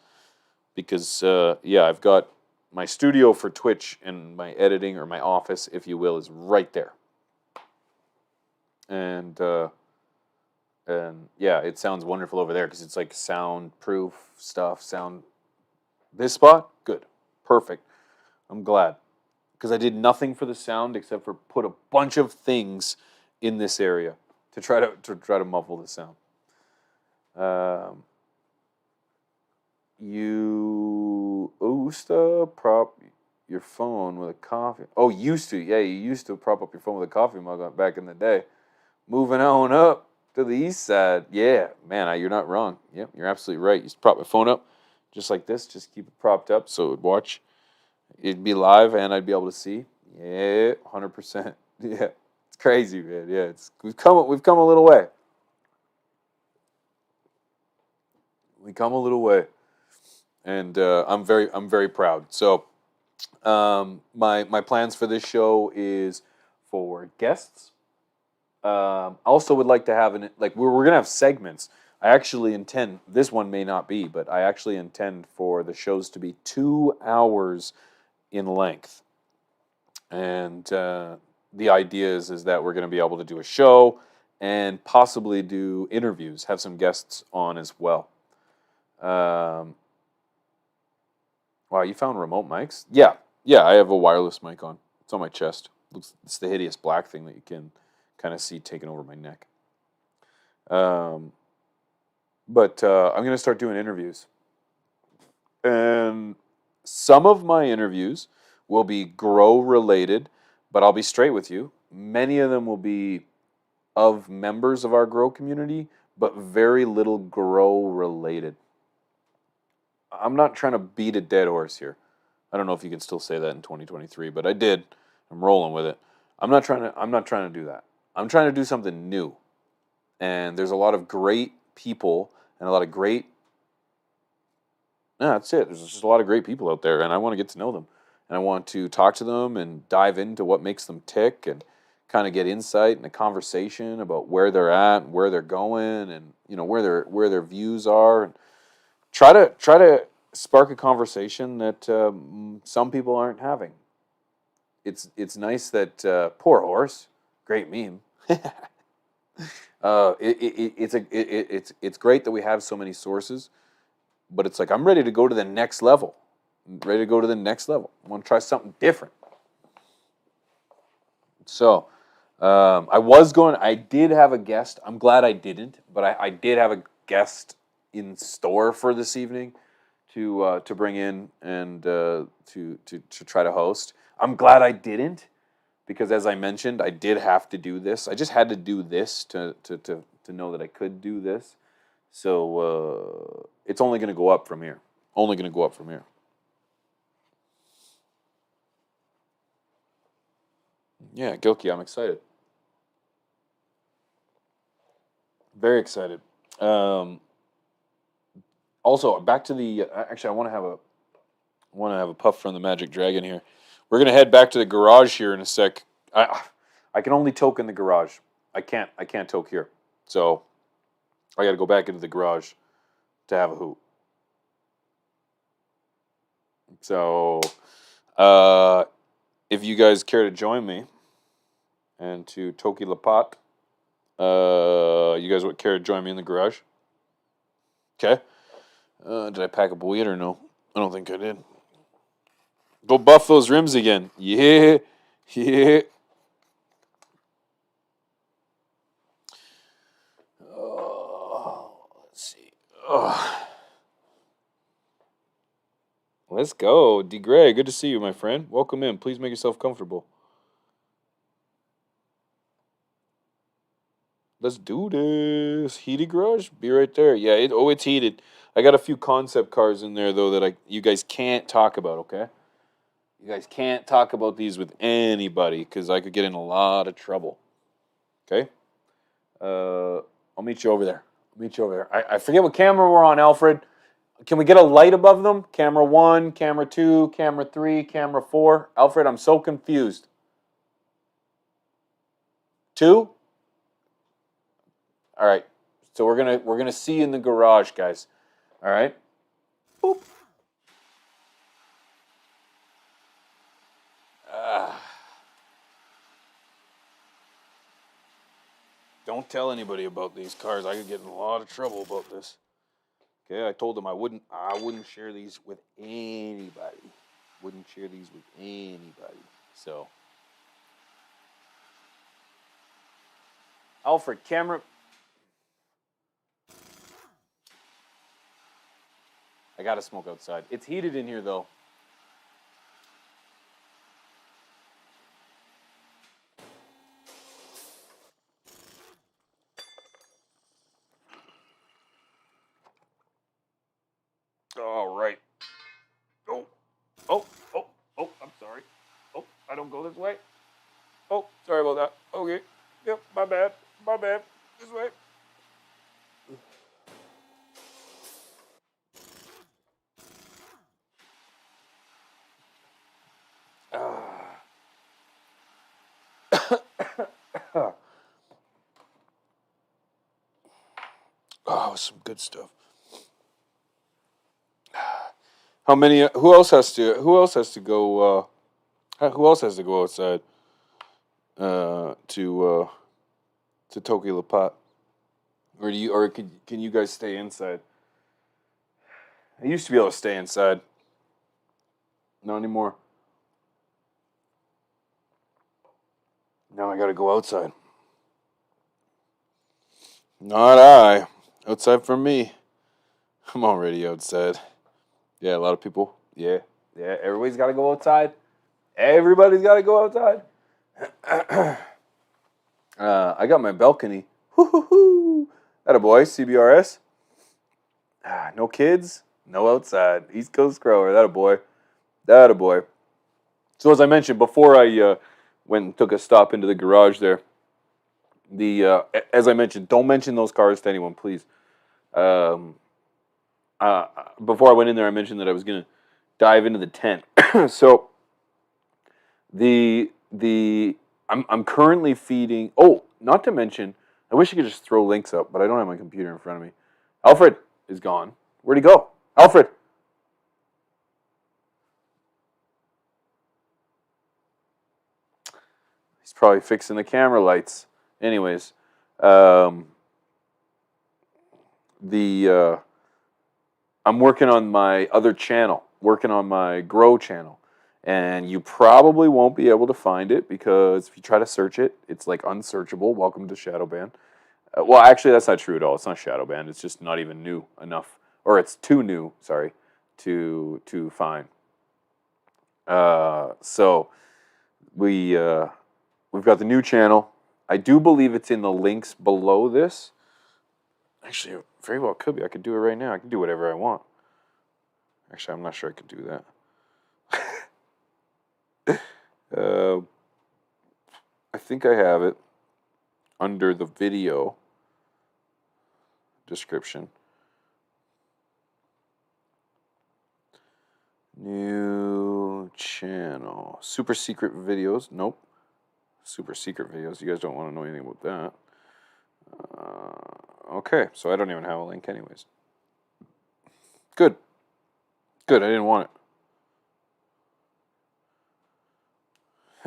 Because, yeah, I've got my studio for Twitch and my editing, or my office, if you will, is right there. And yeah, it sounds wonderful over there because it's like soundproof stuff. This spot, good, perfect. I'm glad, because I did nothing for the sound except for put a bunch of things in this area to try to muffle the sound. You used to prop your phone with a coffee. Oh, used to, yeah, you used to prop up your phone with a coffee mug back in the day. Moving on up to the east side. Yeah, man, you're not wrong. Yep, you're absolutely right. You used to prop my phone up just like this, just keep it propped up so it would watch. It'd be live and I'd be able to see. Yeah, 100%. Yeah, it's crazy, man. Yeah, we've come a little way. We come a little way, and I'm very proud. So, my plans for this show is for guests. I also would like to have we're gonna have segments. I actually intend this one may not be, but I actually intend for the shows to be 2 hours in length. And the idea is that we're going to be able to do a show and possibly do interviews, have some guests on as well. Um, wow, you found remote mics? Yeah, yeah, I have a wireless mic on. It's on my chest. It's the hideous black thing that you can kind of see taking over my neck. Um, but I'm going to start doing interviews. And some of my interviews will be grow related, but I'll be straight with you. Many of them will be of members of our grow community, but very little grow related. I'm not trying to beat a dead horse here. I don't know if you can still say that in 2023, but I did. I'm rolling with it. I'm not trying to do that. I'm trying to do something new. And there's a lot of great people and a lot of great yeah, that's it. There's just a lot of great people out there, and I want to get to know them. And I want to talk to them and dive into what makes them tick and kind of get insight and a conversation about where they're at and where they're going and where their views are and try to spark a conversation that some people aren't having. It's nice that poor horse, great meme. It's great that we have so many sources, but it's like I'm ready to go to the next level. I'm ready to go to the next level. I want to try something different. So I did have a guest. I'm glad I didn't, but I did have a guest in store for this evening to bring in and to try to host. I'm glad I didn't because, as I mentioned, I did have to do this. I just had to do this to know that I could do this. So it's only going to go up from here. Only going to go up from here. Yeah, Gilkey, I'm excited. Very excited. Um, Also, back to the. Actually, I want to have a puff from the Magic Dragon here. We're gonna head back to the garage here in a sec. I can only toke in the garage. I can't toke here. So I got to go back into the garage to have a hoot. So uh, if you guys care to join me and to Toki Lapat, you guys would care to join me in the garage? Okay. Did I pack up weed or no? I don't think I did. Go buff those rims again. Yeah. Yeah. Let's see. Let's go. D. Gray, good to see you, my friend. Welcome in. Please make yourself comfortable. Let's do this. Heated garage? Be right there. Yeah, it's heated. I got a few concept cars in there though that you guys can't talk about, okay? You guys can't talk about these with anybody because I could get in a lot of trouble. Okay? I'll meet you over there. I'll meet you over there. I forget what camera we're on, Alfred. Can we get a light above them? Camera 1, camera 2, camera 3, camera 4. Alfred, I'm so confused. 2? All right. So we're gonna see you in the garage, guys. All right. Boop. Ah. Don't tell anybody about these cars. I could get in a lot of trouble about this. Okay, I told them I wouldn't share these with anybody. Wouldn't share these with anybody. So, Alfred, camera. I gotta smoke outside. It's heated in here though. All right. Oh, oh, oh, oh. I'm sorry. Oh, I don't go this way. Oh, sorry about that. Okay. Yep, my bad. My bad. This way. Oh, some good stuff. How many? Who else has to? Who else has to go? Who else has to go outside? To Toki Lapat, or do you? Or can you guys stay inside? I used to be able to stay inside. Not anymore. Now I got to go outside. Not I. Outside from me. I'm already outside. Yeah, a lot of people. Yeah, yeah. Everybody's got to go outside. Everybody's got to go outside. I got my balcony. Hoo-hoo-hoo. Atta boy, CBRS. No kids, no outside. East Coast grower. That a boy. That a boy. So as I mentioned before, I went and took a stop into the garage there. As I mentioned, don't mention those cars to anyone, please. Um, Before I went in there, I mentioned that I was gonna dive into the tent. So I'm currently feeding. Oh, not to mention, I wish I could just throw links up, but I don't have my computer in front of me. Alfred is gone. Where'd he go? Alfred. He's probably fixing the camera lights. Anyways, um, the I'm working on my other channel, working on my Grow channel, and you probably won't be able to find it because if you try to search it, it's like unsearchable. Welcome to Shadowban. Well, actually, that's not true at all. It's not Shadowban. It's just not even new enough, or it's too new. Sorry, to find. So we've got the new channel. I do believe it's in the links below this. Actually, it very well could be. I could do it right now. I can do whatever I want. Actually, I'm not sure I could do that. I think I have it under the video description. New channel. Super secret videos. Nope. Super secret videos. You guys don't want to know anything about that. Okay, so I don't even have a link anyways. Good. Good, I didn't want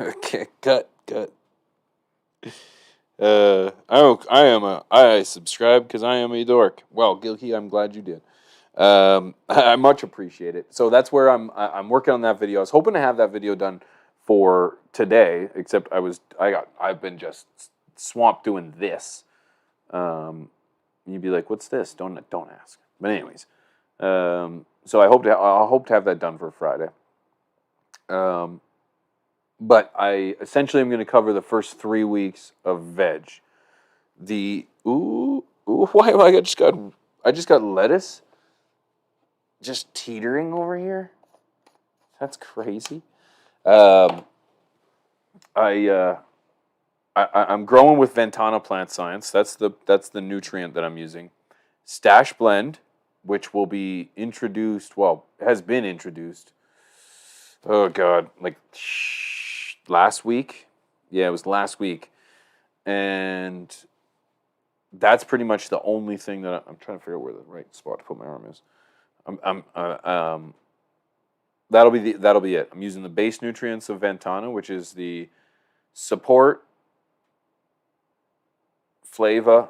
it. Okay, cut. I subscribe because I am a dork. Well, Gilkey, I'm glad you did. I much appreciate it. So that's where I'm working on that video. I was hoping to have that video done for today, except I've been just swamped doing this. You'd be like, "What's this?" Don't ask. But anyways, so I hope to have that done for Friday. But I essentially am going to cover the first 3 weeks of veg. Why have I just got lettuce just teetering over here? That's crazy. Um, I'm growing with Ventana Plant Science. That's the nutrient that I'm using. Stash Blend, which will be introduced. Well, has been introduced. Oh God, like last week. Yeah, it was last week, and that's pretty much the only thing that I'm trying to figure out where the right spot to put my arm is. That'll be it. I'm using the base nutrients of Ventana, which is the support, flava,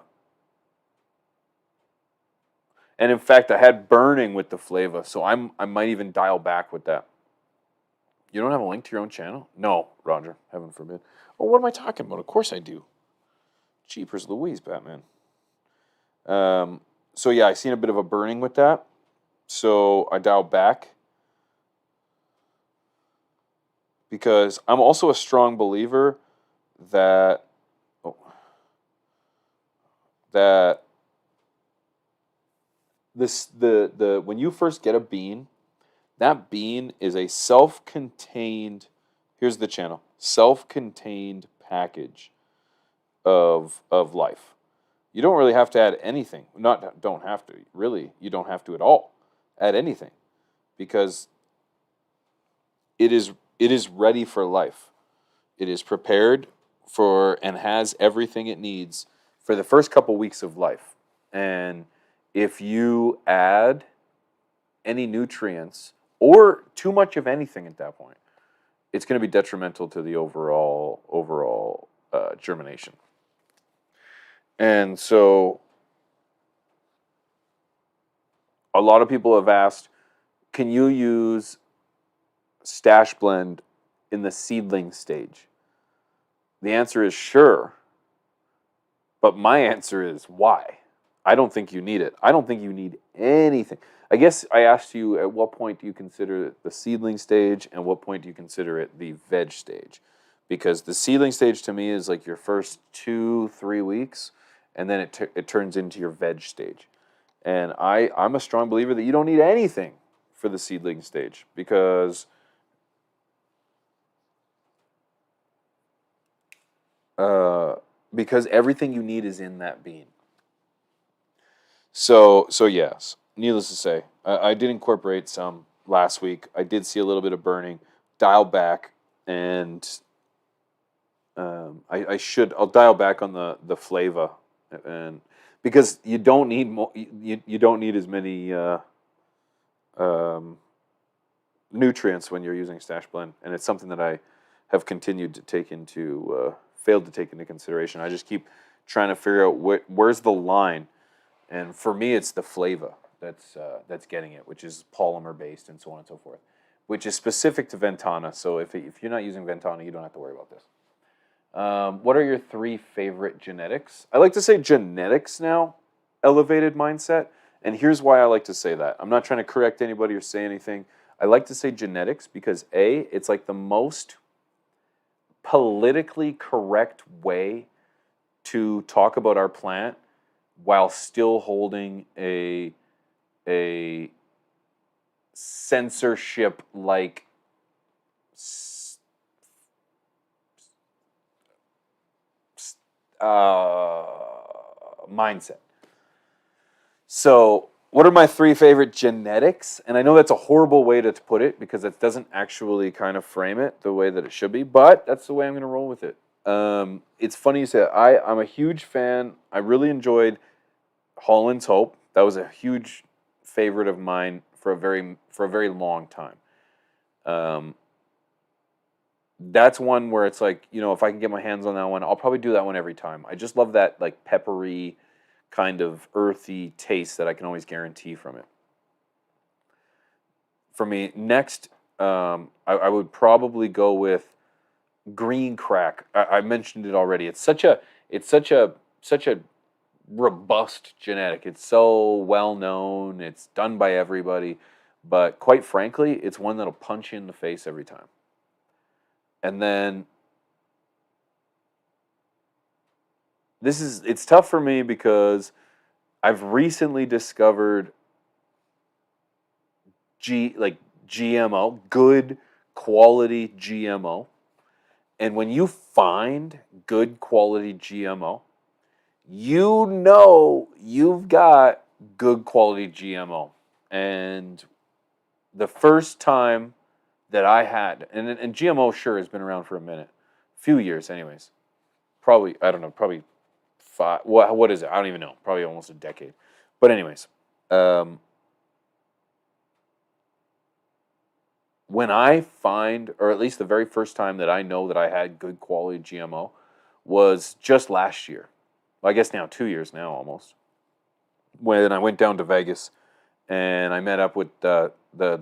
and in fact, I had burning with the flava, so I might even dial back with that. You don't have a link to your own channel? No, Roger. Heaven forbid. Oh, what am I talking about? Of course I do. Jeepers Louise, Batman. So yeah, I seen a bit of a burning with that, so I dialed back because I'm also a strong believer that that the when you first get a bean, that bean is a self-contained. Here's the channel. Self-contained package of life. You don't really have to add anything. Not don't have to. Really, you don't have to at all add anything because it is ready for life. It is prepared for and has everything it needs for the first couple weeks of life. And if you add any nutrients or too much of anything at that point, it's going to be detrimental to the overall germination. And so a lot of people have asked, can you use Stash Blend in the seedling stage? The answer is sure, but my answer is why? I don't think you need it. I don't think you need anything. I guess I asked you, at what point do you consider it the seedling stage and what point do you consider it the veg stage? Because the seedling stage to me is like your first 2-3 weeks, and then it turns into your veg stage. And I'm a strong believer that you don't need anything for the seedling stage because everything you need is in that bean. So yes, needless to say, I did incorporate some last week. I did see a little bit of burning, dial back, and I'll dial back on the flava, and because you don't need more, you don't need as many nutrients when you're using Stash Blend, and it's something that I have continued to failed to take into consideration. I just keep trying to figure out where's the line. And for me, it's the flava that's getting it, which is polymer based and so on and so forth, which is specific to Ventana. So if you're not using Ventana, you don't have to worry about this. What are your 3 favorite genetics? I like to say genetics now, elevated mindset. And here's why I like to say that. I'm not trying to correct anybody or say anything. I like to say genetics because it's like the most politically correct way to talk about our plant while still holding a censorship-like mindset. So, what are my 3 favorite genetics? And I know that's a horrible way to put it because it doesn't actually kind of frame it the way that it should be, but that's the way I'm going to roll with it. It's funny you say I'm a huge fan. I really enjoyed Holland's Hope. That was a huge favorite of mine for a very long time. That's one where it's like, if I can get my hands on that one, I'll probably do that one every time. I just love that like peppery, kind of earthy taste that I can always guarantee from it. For me, next, I would probably go with Green Crack. I mentioned it already. It's such a robust genetic. It's so well known. It's done by everybody, but quite frankly, it's one that'll punch you in the face every time. And then it's tough for me because I've recently discovered GMO, good quality GMO. And when you find good quality GMO, you've got good quality GMO. And the first time that I had, and GMO sure has been around for a few years anyways. Probably, I don't know, probably 5, what is it? I don't even know. Probably almost a decade. But anyways, when I find, or at least the very first time that I know that I had good quality GMO was just last year. Well, I guess now 2 years now almost. When I went down to Vegas and I met up with the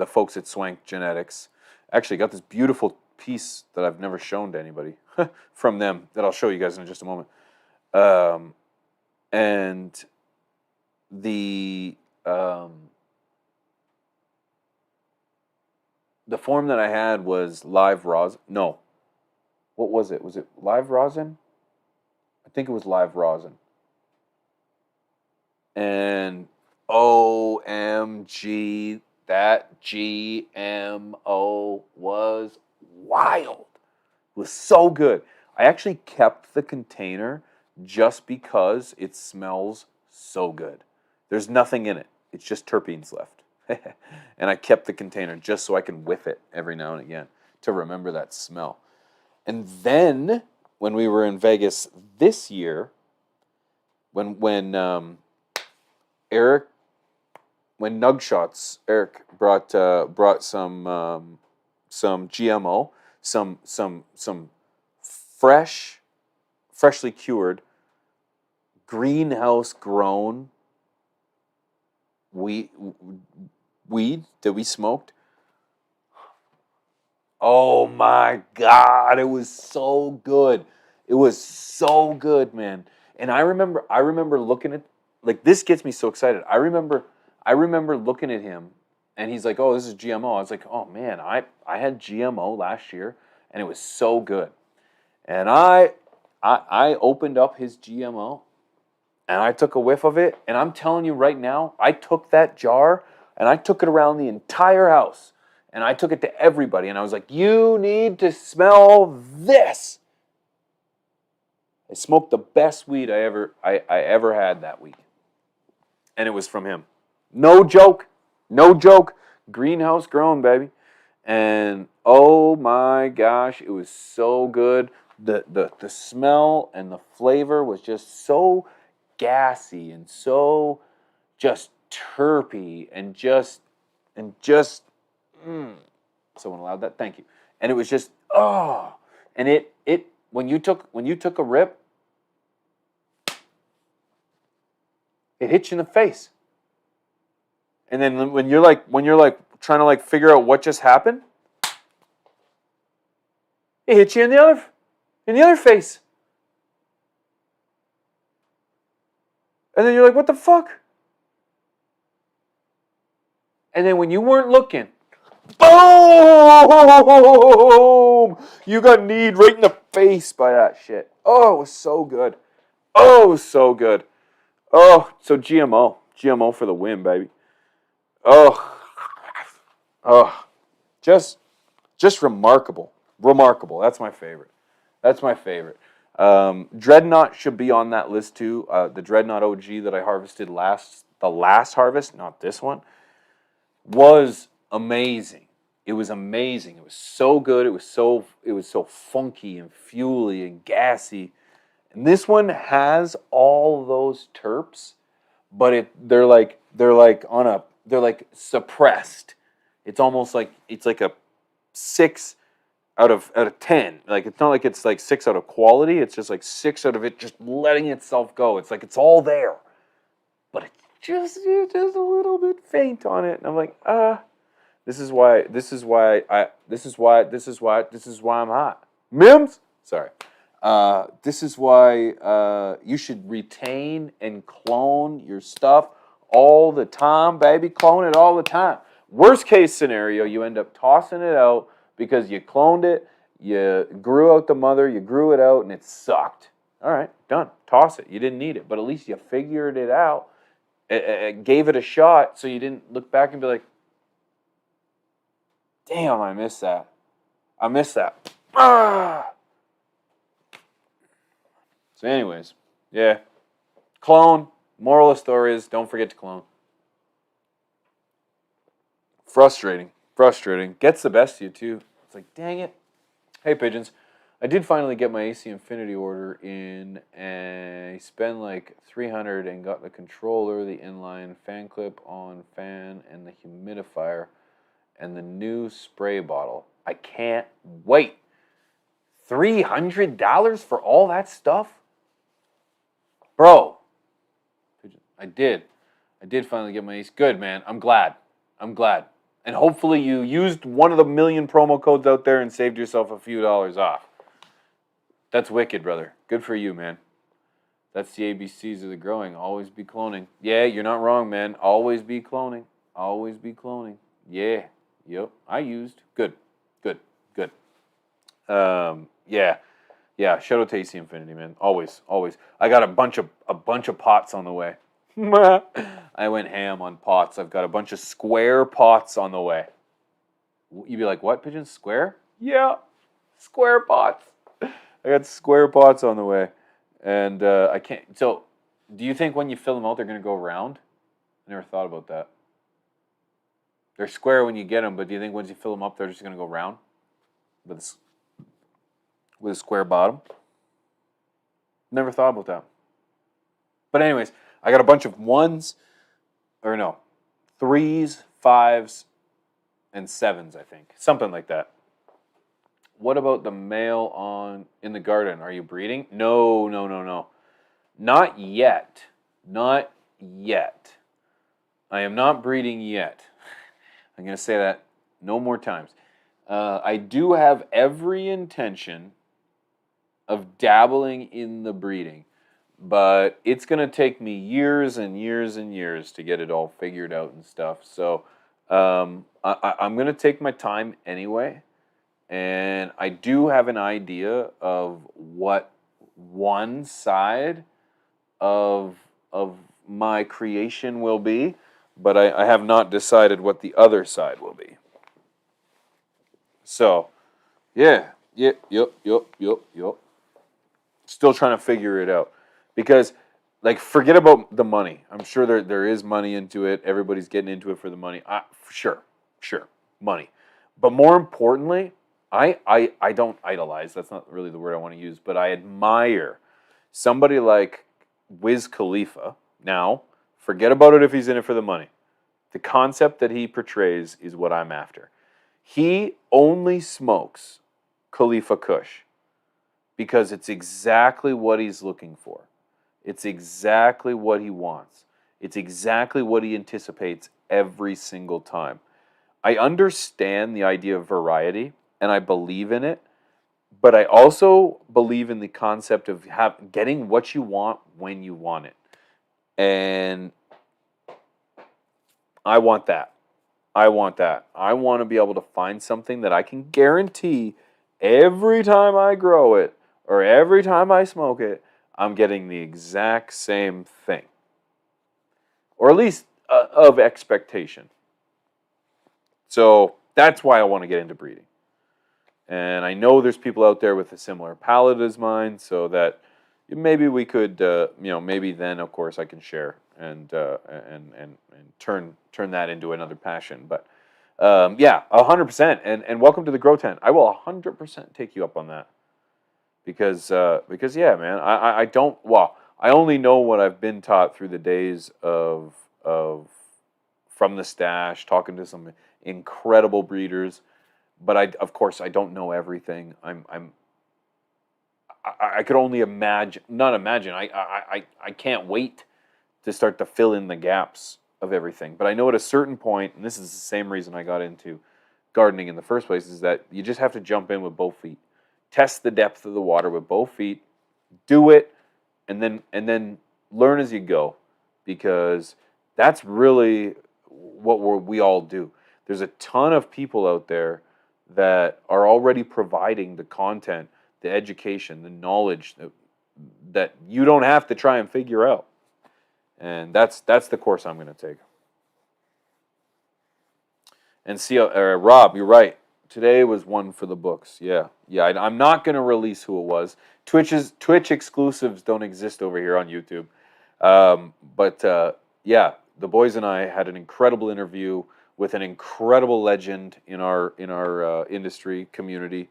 folks at Swank Genetics. Actually got this beautiful piece that I've never shown to anybody from them that I'll show you guys in just a moment. And the form that I had was live rosin. No. What was it? Was it live rosin? I think it was live rosin. And OMG, that GMO was wild. It was so good. I actually kept the container just because it smells so good. There's nothing in it. It's just terpenes left. And I kept the container just so I can whiff it every now and again to remember that smell. And then when we were in Vegas this year, when Eric, when Nugshots, Eric brought some GMO, some freshly cured, greenhouse grown weed that we smoked. Oh my God, it was so good. It was so good, man. And I remember looking at, like, this gets me so excited. I remember looking at him and he's like, "Oh, this is GMO." I was like, "Oh man, I had GMO last year and it was so good." And I opened up his GMO and I took a whiff of it, and I'm telling you right now, I took that jar and I took it around the entire house. And I took it to everybody, and I was like, "You need to smell this." I smoked the best weed I ever had that week. And it was from him. No joke. No joke. Greenhouse grown, baby. And oh my gosh, it was so good. The smell and the flavor was just so gassy and so just terpy and just someone allowed that. Thank you. And it was just and it when you took a rip, it hits you in the face. And then when you're like trying to like figure out what just happened, it hits you in the other face. And then you're like, "What the fuck?" And then when you weren't looking, boom! You got kneed right in the face by that shit. Oh, it was so good. Oh, it was so good. Oh, so GMO for the win, baby. Oh, just remarkable. That's my favorite. Dreadnought should be on that list too. The Dreadnought OG that I harvested the last harvest, not this one, was amazing. It was amazing. It was so good. It was so funky and fuely and gassy. And this one has all those terps, but they're like suppressed. It's almost like it's like a 6 out of 10. Like, it's not like it's like 6 out of quality. It's just like 6 out of it just letting itself go. It's like it's all there, but it's just a little bit faint on it. And I'm like, this is why I'm hot. Mims, sorry. This is why you should retain and clone your stuff all the time, baby. Clone it all the time. Worst case scenario, you end up tossing it out because you cloned it, you grew out the mother, you grew it out, and it sucked. All right, done. Toss it. You didn't need it, but at least you figured it out, gave it a shot, so you didn't look back and be like, "Damn, I missed that. Ah!" So anyways, yeah. Clone. Moral of the story is, don't forget to clone. Frustrating. Gets the best of you too. It's like, dang it. Hey, pigeons. I did finally get my AC Infinity order in, and I spent like $300 and got the controller, the inline fan clip on fan, and the humidifier, and the new spray bottle. I can't wait. $300 for all that stuff? Bro, I did finally get my AC. Good, man. I'm glad. And hopefully you used one of the million promo codes out there and saved yourself a few dollars off. That's wicked, brother. Good for you, man. That's the ABCs of the growing. Always be cloning. Yeah, you're not wrong, man. Always be cloning. Yeah. Yep. I used. Good. Yeah. Shout out to AC Infinity, man. Always. I got a bunch of pots on the way. I went ham on pots. I've got a bunch of square pots on the way. You'd be like, "What, pigeon? Square?" Yeah, square pots. got square pots on the way, and I can't. So, do you think when you fill them out, they're going to go round? I never thought about that. They're square when you get them, but do you think once you fill them up, they're just going to go round with a square bottom? Never thought about that. But anyways, I got a bunch of ones, or no, threes, fives, and sevens, I think. Something like that. What about the male in the garden? Are you breeding? No, no, no, no. Not yet. Not yet. I am not breeding yet. I'm going to say that no more times. I do have every intention of dabbling in the breeding, but it's going to take me years and years and years to get it all figured out and stuff. So I'm going to take my time anyway, and I do have an idea of what one side of my creation will be, but I have not decided what the other side will be. So, yeah, yep. Still trying to figure it out, because, like, forget about the money. I'm sure there is money into it. Everybody's getting into it for the money. Sure, money. But more importantly, I don't idolize. That's not really the word I want to use. But I admire somebody like Wiz Khalifa. Now, forget about it if he's in it for the money. The concept that he portrays is what I'm after. He only smokes Khalifa Kush because it's exactly what he's looking for. It's exactly what he wants. It's exactly what he anticipates every single time. I understand the idea of variety, and I believe in it, but I also believe in the concept of getting what you want when you want it. And I want that. I want to be able to find something that I can guarantee every time I grow it or every time I smoke it, I'm getting the exact same thing. Or at least of expectation. So that's why I want to get into breeding. And I know there's people out there with a similar palate as mine, so that maybe we could, maybe then, of course, I can share and turn that into another passion. But yeah, 100%. And welcome to the Grow Tent. I will 100% take you up on that, because yeah, man, I don't. Well, I only know what I've been taught through the days of from the stash, talking to some incredible breeders. But of course, I don't know everything. I could only imagine, not imagine. I can't wait to start to fill in the gaps of everything. But I know at a certain point, and this is the same reason I got into gardening in the first place, is that you just have to jump in with both feet, test the depth of the water with both feet, do it, and then learn as you go, because that's really what we all do. There's a ton of people out there that are already providing the content, the education, the knowledge that you don't have to try and figure out. And that's the course I'm going to take. And see, Rob, you're right. Today was one for the books. Yeah. I'm not going to release who it was. Twitch exclusives don't exist over here on YouTube. But yeah, the boys and I had an incredible interview with an incredible legend in our industry, community,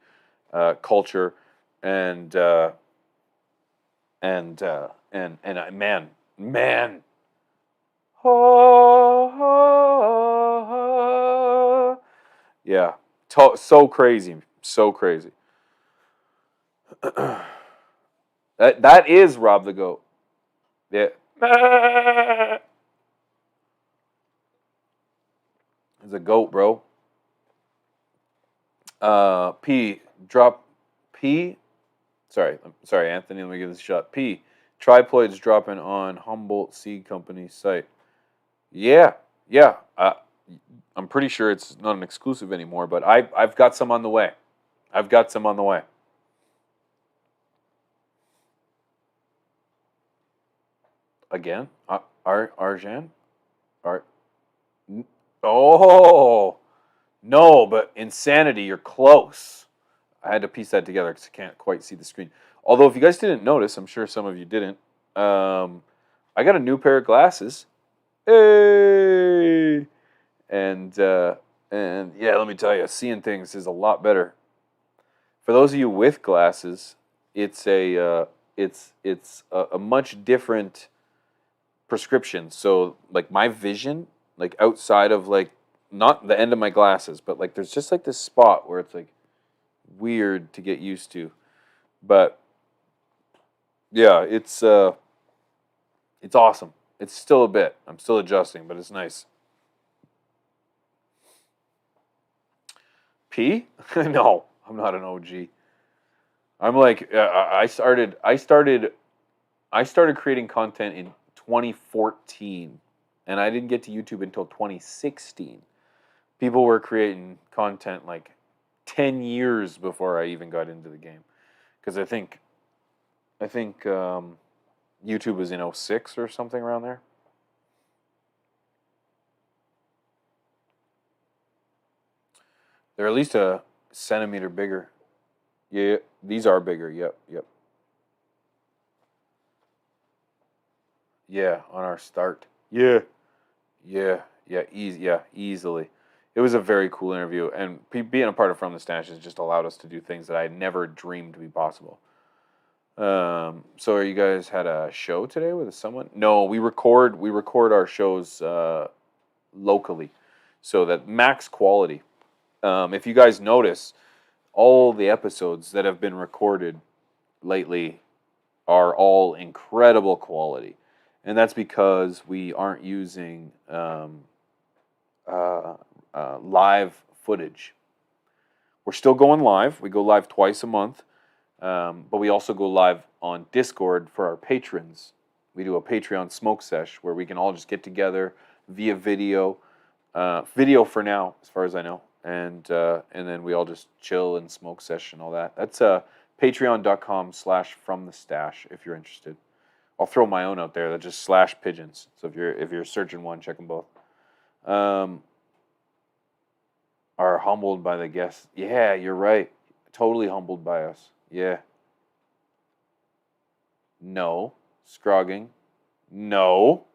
culture, and man, yeah, so crazy, so crazy. That is Rob the Goat. Yeah. It's a goat, bro. P. Sorry, Anthony. Let me give this a shot. P. Triploids dropping on Humboldt Seed Company site. Yeah. I'm pretty sure it's not an exclusive anymore, but I've got some on the way. Again, Arjan, oh no, but Insanity, you're close. I had to piece that together because I can't quite see the screen. Although, if you guys didn't notice, I'm sure some of you didn't. I got a new pair of glasses. Hey, and yeah, let me tell you, seeing things is a lot better. For those of you with glasses, it's a much different prescription. So like my vision, like outside of like not the end of my glasses, but like there's just like this spot where it's like weird to get used to. But yeah, it's awesome. It's still a bit. I'm still adjusting, but it's nice. P? No, I'm not an OG. I'm like I started creating content in 2014, and I didn't get to YouTube until 2016. People were creating content like 10 years before I even got into the game, because I think YouTube was in '06 or something around there. They're at least a centimeter bigger. Yeah, these are bigger. Yep, yep. Yeah, on our start. Yeah, yeah, yeah, easy, yeah, easily. It was a very cool interview, and being a part of From the Stash has just allowed us to do things that I never dreamed to be possible. So are you guys had a show today with someone? No, we record our shows locally, so that max quality. If you guys notice, all the episodes that have been recorded lately are all incredible quality, and that's because we aren't using uh, live footage. We're still going live. We go live twice a month, but we also go live on Discord for our patrons. We do a Patreon smoke sesh where we can all just get together via video, video for now, as far as I know, and then we all just chill and smoke sesh and all that. That's patreon.com/from the stash if you're interested. I'll throw my own out there. That just slash pigeons. So if you're searching one, check them both. Um, are humbled by the guests. Yeah, you're right. Totally humbled by us. Yeah. No. Scrogging. No.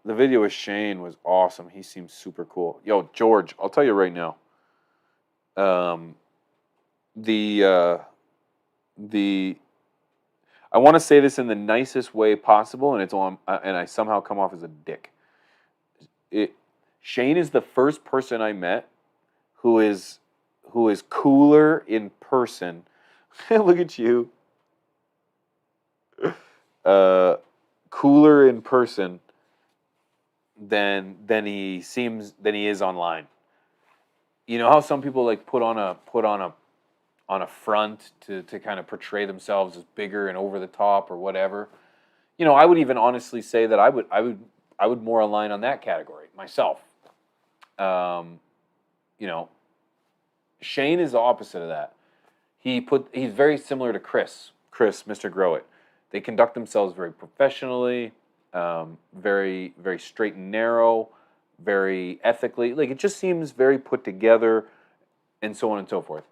The video with Shane was awesome. He seems super cool. Yo, George, I'll tell you right now. Um, the the I want to say this in the nicest way possible, and and I somehow come off as a dick. It Shane is the first person I met who is cooler in person. Look at you. Uh, cooler in person than he is online. You know how some people like put on a front to kind of portray themselves as bigger and over the top or whatever. You know, I would even honestly say that I would more align on that category myself. Um, you know, Shane is the opposite of that. He's very similar to Chris, Mr. Grow It. They conduct themselves very professionally, very very straight and narrow, very ethically. Like it just seems very put together, and so on and so forth.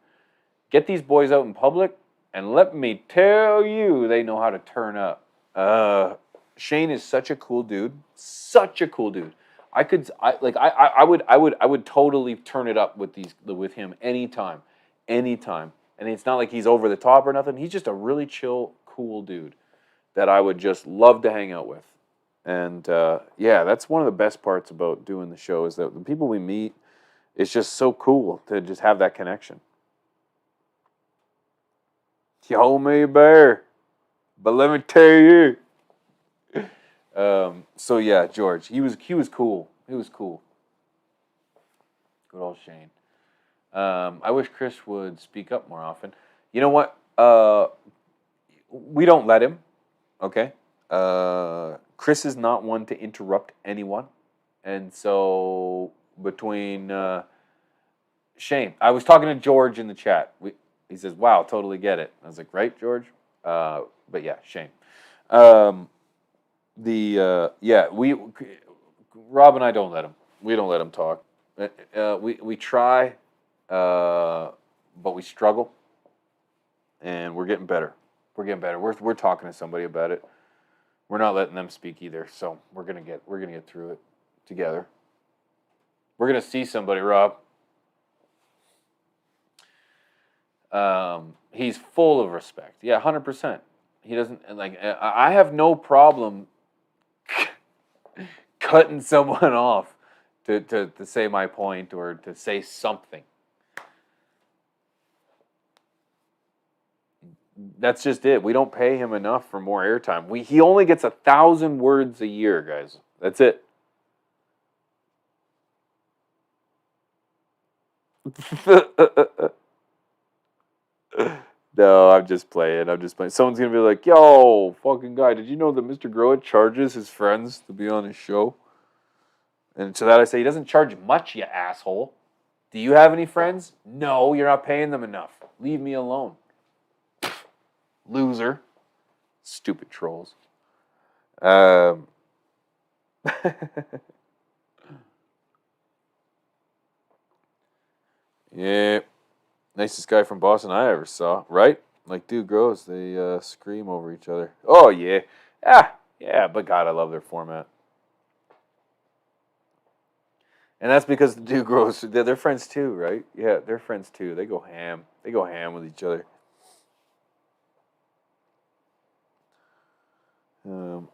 Get these boys out in public, and let me tell you, they know how to turn up. Shane is such a cool dude, such a cool dude. I would totally turn it up with him anytime, anytime. And it's not like he's over the top or nothing. He's just a really chill, cool dude that I would just love to hang out with. And yeah, that's one of the best parts about doing the show is that the people we meet, it's just so cool to just have that connection. You hold me bear, but let me tell you. So yeah, George, he was cool. He was cool. Good old Shane. I wish Chris would speak up more often. You know what? We don't let him. Okay. Chris is not one to interrupt anyone, and so between Shane, I was talking to George in the chat. He says, "Wow, totally get it." I was like, "Right, George?" But yeah, Shane. Um, Yeah, Rob and I don't let him. We don't let him talk. We try, but we struggle, and we're getting better. We're getting better. We're talking to somebody about it. We're not letting them speak either. So we're gonna get through it together. We're gonna see somebody, Rob. He's full of respect. Yeah, 100%. He doesn't like. I have no problem cutting someone off to say my point or to say something. That's just it. We don't pay him enough for more airtime. He only gets 1,000 words a year, guys. That's it. No, I'm just playing. I'm just playing. Someone's gonna be like, "Yo, fucking guy, did you know that Mr. Growit charges his friends to be on his show?" And to that I say, he doesn't charge much, you asshole. Do you have any friends? No, you're not paying them enough. Leave me alone. Loser. Stupid trolls. Um, yeah. Nicest guy from Boston I ever saw, right? Like, dude grows. They scream over each other. Oh, yeah. Yeah, but God, I love their format. And that's because the dude grows. They're friends too, right? Yeah, they're friends too. They go ham. They go ham with each other. Um,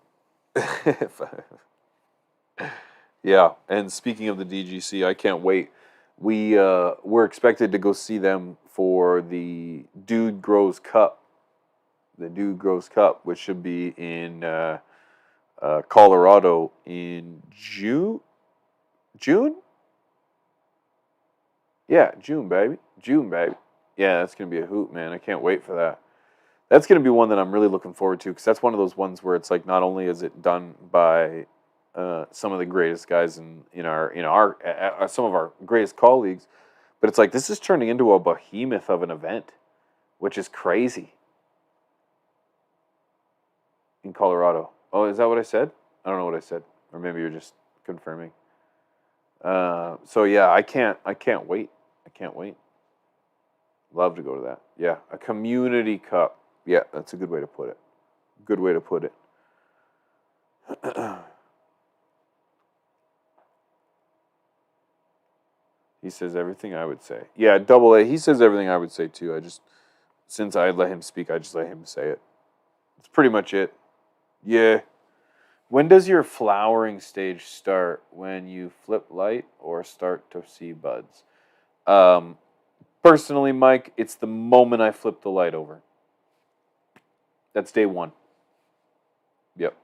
yeah, and speaking of the DGC, I can't wait. We're expected to go see them for the Dude Grows Cup, which should be in Colorado in June. June? Yeah, June, baby. June, baby. Yeah, that's gonna be a hoot, man. I can't wait for that. That's gonna be one that I'm really looking forward to because that's one of those ones where it's like not only is it done by some of the greatest guys in our some of our greatest colleagues, but it's like this is turning into a behemoth of an event, which is crazy in Colorado. Oh, is that what I said? I don't know what I said, or maybe you're just confirming. So yeah, I can't wait. I can't wait. Love to go to that. Yeah, a community cup. Yeah, that's a good way to put it. Good way to put it. He says everything I would say. Yeah, double A. He says everything I would say too. I just, since I let him speak, I just let him say it. That's pretty much it. Yeah. When does your flowering stage start? When you flip light or start to see buds? Um, Personally, Mike, it's the moment I flip the light over. That's day one. Yep.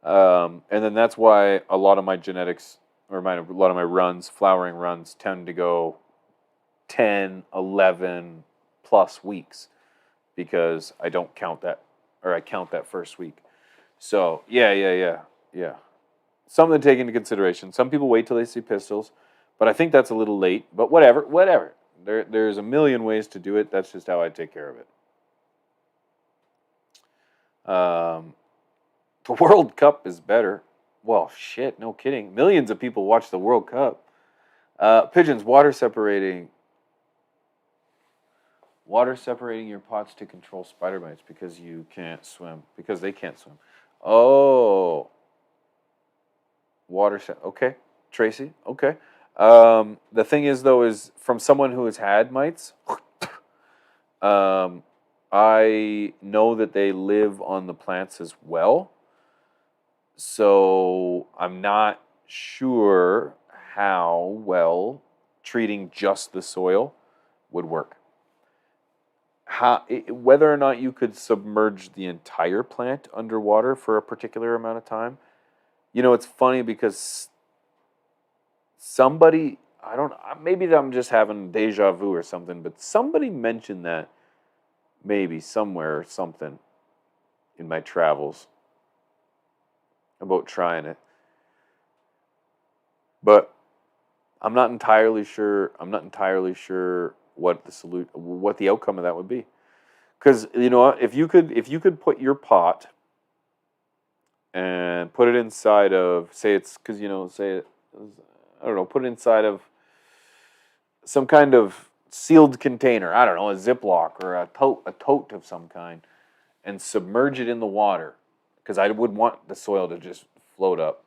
And then that's why a lot of my genetics or a lot of my runs, flowering runs, tend to go 10, 11 plus weeks because I don't count that, or I count that first week. So, yeah. Something to take into consideration. Some people wait till they see pistils, but I think that's a little late. But whatever. There's a million ways to do it. That's just how I take care of it. The World Cup is better. Well, shit, no kidding. Millions of people watch the World Cup. Pigeons, water separating your pots to control spider mites because you can't swim. Because they can't swim. Oh, okay, Tracy. Okay. The thing is, though, is from someone who has had mites. um, I know that they live on the plants as well. So I'm not sure how well treating just the soil would work. Whether or not you could submerge the entire plant underwater for a particular amount of time. You know, it's funny because somebody, I don't, maybe I'm just having deja vu or something, but somebody mentioned that maybe somewhere or something in my travels about trying it. But I'm not entirely sure. I'm not entirely sure what the outcome of that would be. Because you know, if you could put your pot and put it inside of, say it's, because, say, I don't know, put it inside of some kind of sealed container. I don't know, a Ziploc or a tote of some kind, and submerge it in the water, because I would want the soil to just float up.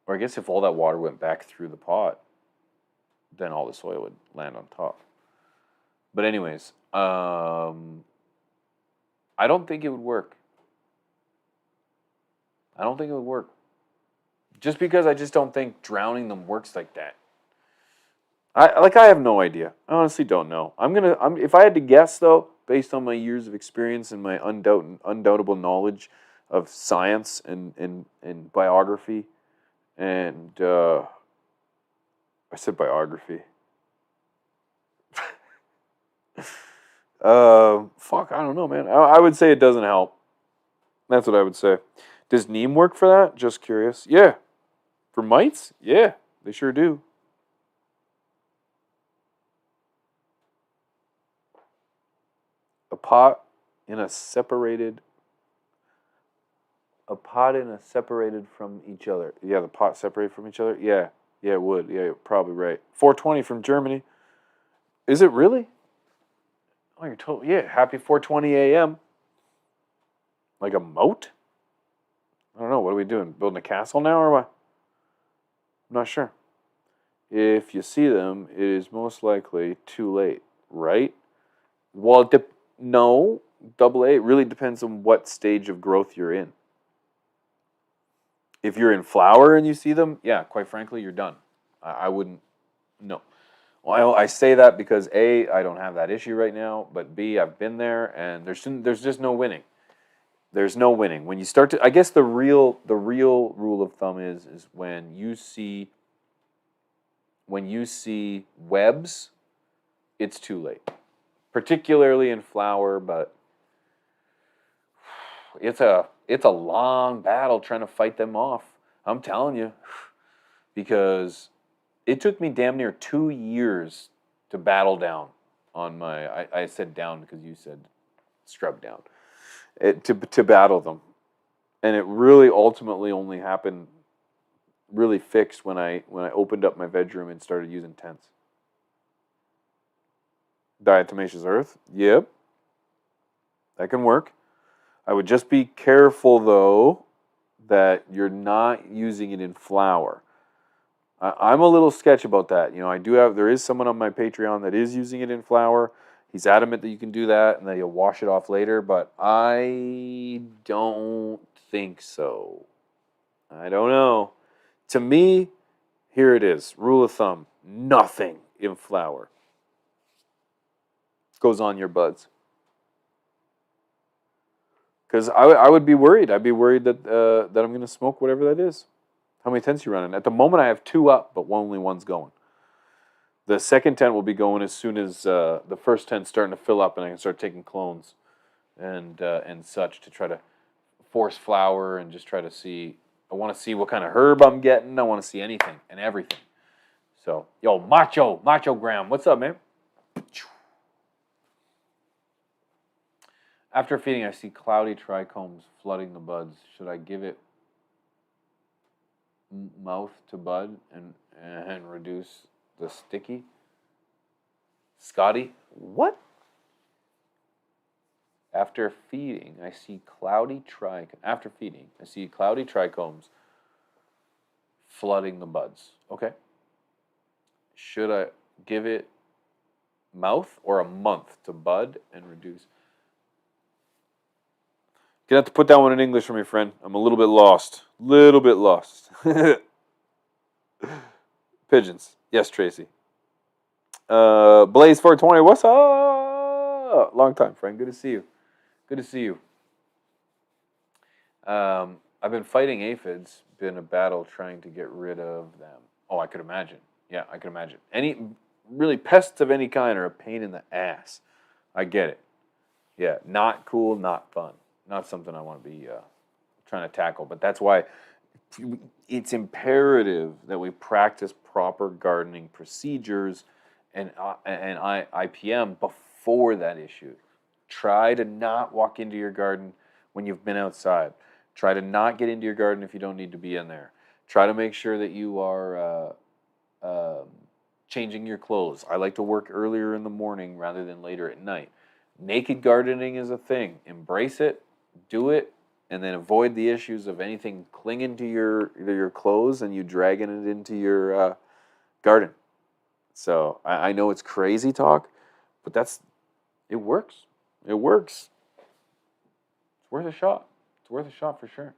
Or I guess if all that water went back through the pot, then all the soil would land on top. But anyways, I don't think it would work. I don't think it would work. Just because I just don't think drowning them works like that. I have no idea. I honestly don't know. If I had to guess though, based on my years of experience and my undoubtable knowledge of science and biography, and I said biography. Fuck, I don't know, man. I would say it doesn't help. That's what I would say. Does neem work for that? Just curious. Yeah. For mites? Yeah, they sure do. A pot in a separated from each other. Yeah, the pot separated from each other. Yeah, it would. Yeah, you're probably right. 420 from Germany. Is it really? Oh, you're told. Yeah, happy 4:20 a.m. Like a moat? I don't know. What are we doing? Building a castle now or what? I'm not sure. If you see them, it is most likely too late, right? Well, no, double A. It really depends on what stage of growth you're in. If you're in flower and you see them, yeah, quite frankly, you're done. I wouldn't. No. Well, I say that because A, I don't have that issue right now, but B, I've been there, and there's just no winning. There's no winning. When you start to, I guess the real rule of thumb is when you see webs, it's too late. Particularly in flower, but it's a long battle trying to fight them off. I'm telling you, because it took me damn near 2 years to battle down on my. I said down because you said scrub down. To battle them, and it really ultimately only happened, really fixed when I opened up my bedroom and started using tents. Diatomaceous earth, yep, that can work. I would just be careful though that you're not using it in flower. I'm a little sketch about that. There is someone on my Patreon that is using it in flower. He's adamant that you can do that and that you'll wash it off later, but I don't think so. I don't know. To me, here it is. Rule of thumb. Nothing in flower goes on your buds. Because I would be worried. I'd be worried that I'm going to smoke whatever that is. How many tents you running? At the moment, I have 2 up, but only one's going. The second tent will be going as soon as the first tent's starting to fill up, and I can start taking clones and such to try to force flower and just try to see. I want to see what kind of herb I'm getting. I want to see anything and everything. So, yo, Macho Graham, what's up, man? After feeding, I see cloudy trichomes flooding the buds. Should I give it mouth to bud and reduce the sticky? Scotty, what? After feeding, I see cloudy trichomes flooding the buds. Okay. Should I give it mouth or a month to bud and reduce? You're going to have to put that one in English for me, friend. I'm a little bit lost. Pigeons. Yes, Tracy. Blaze 420, what's up? Long time, friend. Good to see you. I've been fighting aphids. Been a battle trying to get rid of them. Oh, I could imagine. Yeah, I could imagine. Really, pests of any kind are a pain in the ass. I get it. Yeah, not cool, not fun. Not something I want to be trying to tackle. But that's why it's imperative that we practice proper gardening procedures and IPM before that issue. Try to not walk into your garden when you've been outside. Try to not get into your garden if you don't need to be in there. Try to make sure that you are changing your clothes. I like to work earlier in the morning rather than later at night. Naked gardening is a thing. Embrace it, do it, and then avoid the issues of anything clinging to your clothes and you dragging it into your garden. So I know it's crazy talk, but it works. It works. It's worth a shot. It's worth a shot for sure.